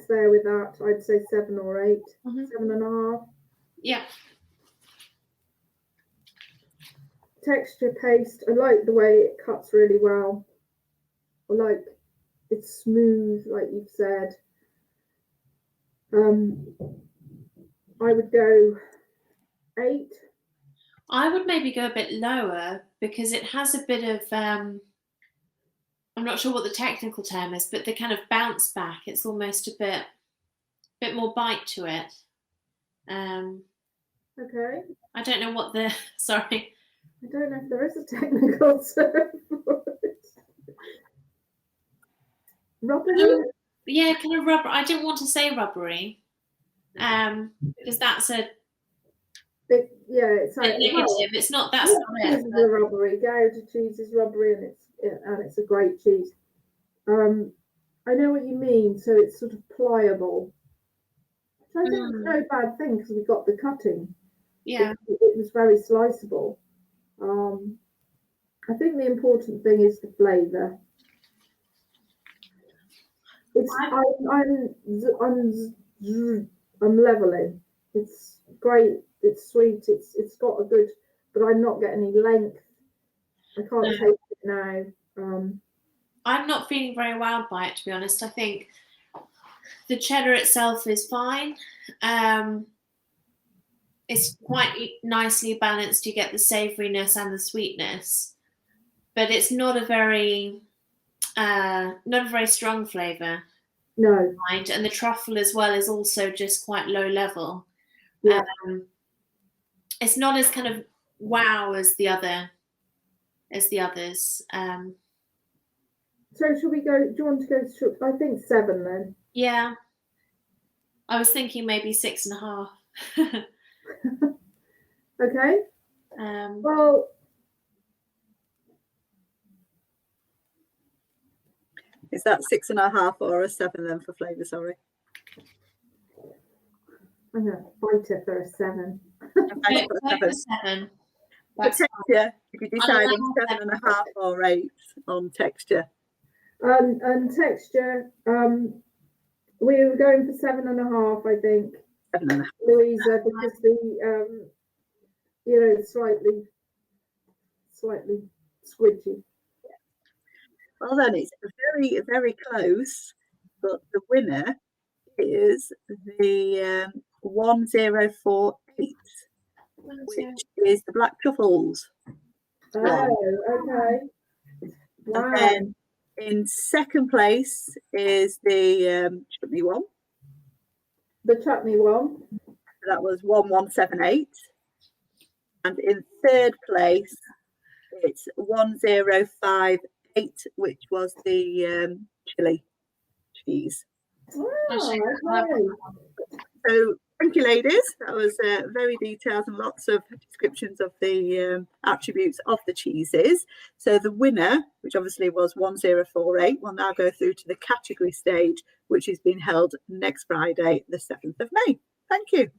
Speaker 3: there with that. I'd say 7 or 8, 7.5.
Speaker 2: Yeah.
Speaker 3: Texture paste. I like the way it cuts really well. I like it's smooth, like you've said. I would go 8.
Speaker 2: I would maybe go a bit lower because it has a bit of I'm not sure what the technical term is, but the kind of bounce back. It's almost a bit more bite to it.
Speaker 3: Okay.
Speaker 2: I don't know what the sorry.
Speaker 3: I don't know if there is a technical term for it. Rubbery?
Speaker 2: Yeah, kind of rubber. I didn't want to say rubbery, because that's a
Speaker 3: it's like
Speaker 2: negative.
Speaker 3: well,
Speaker 2: It's not. That's not it.
Speaker 3: cheese is a rubbery. Gouda cheese is rubbery, and it's a great cheese. I know what you mean. So it's sort of pliable. Which I think is no bad thing because we got the cutting.
Speaker 2: Yeah.
Speaker 3: It was very sliceable. I think the important thing is the flavour. I'm leveling. It's great. It's sweet. It's got a good, but I'm not getting any length. I can't taste it now.
Speaker 2: I'm not feeling very wowed by it, to be honest. I think the cheddar itself is fine. It's quite nicely balanced. You get the savouriness and the sweetness, but it's not a very strong flavour.
Speaker 3: No.
Speaker 2: Right, and the truffle as well is also just quite low level.
Speaker 3: Yeah.
Speaker 2: It's not as kind of wow as the others.
Speaker 3: So shall we go? Do you want to go to? I think 7 then.
Speaker 2: Yeah, I was thinking maybe 6.5.
Speaker 3: Okay. Well,
Speaker 1: is that 6.5 or a 7 then for flavour? Sorry.
Speaker 3: I'm gonna fight it for a 7.
Speaker 2: Go for 7.
Speaker 1: For texture, if you decide on 7.5 or 8 on texture.
Speaker 3: And texture, we were going for 7.5, I think.
Speaker 1: 7.5.
Speaker 3: Louisa, because the slightly squidgy.
Speaker 1: Well, then it's very, very close, but the winner is the 1048, which is the black truffles.
Speaker 3: Oh, okay. Wow.
Speaker 1: And then in second place is the chutney one.
Speaker 3: The chutney one.
Speaker 1: That was 1178. And in third place, it's 1058, which was the chili cheese.
Speaker 3: Oh, okay.
Speaker 1: So thank you, ladies. That was very detailed and lots of descriptions of the attributes of the cheeses. So the winner, which obviously was 1048, will now go through to the category stage, which is being held next Friday, the 7th of May. Thank you.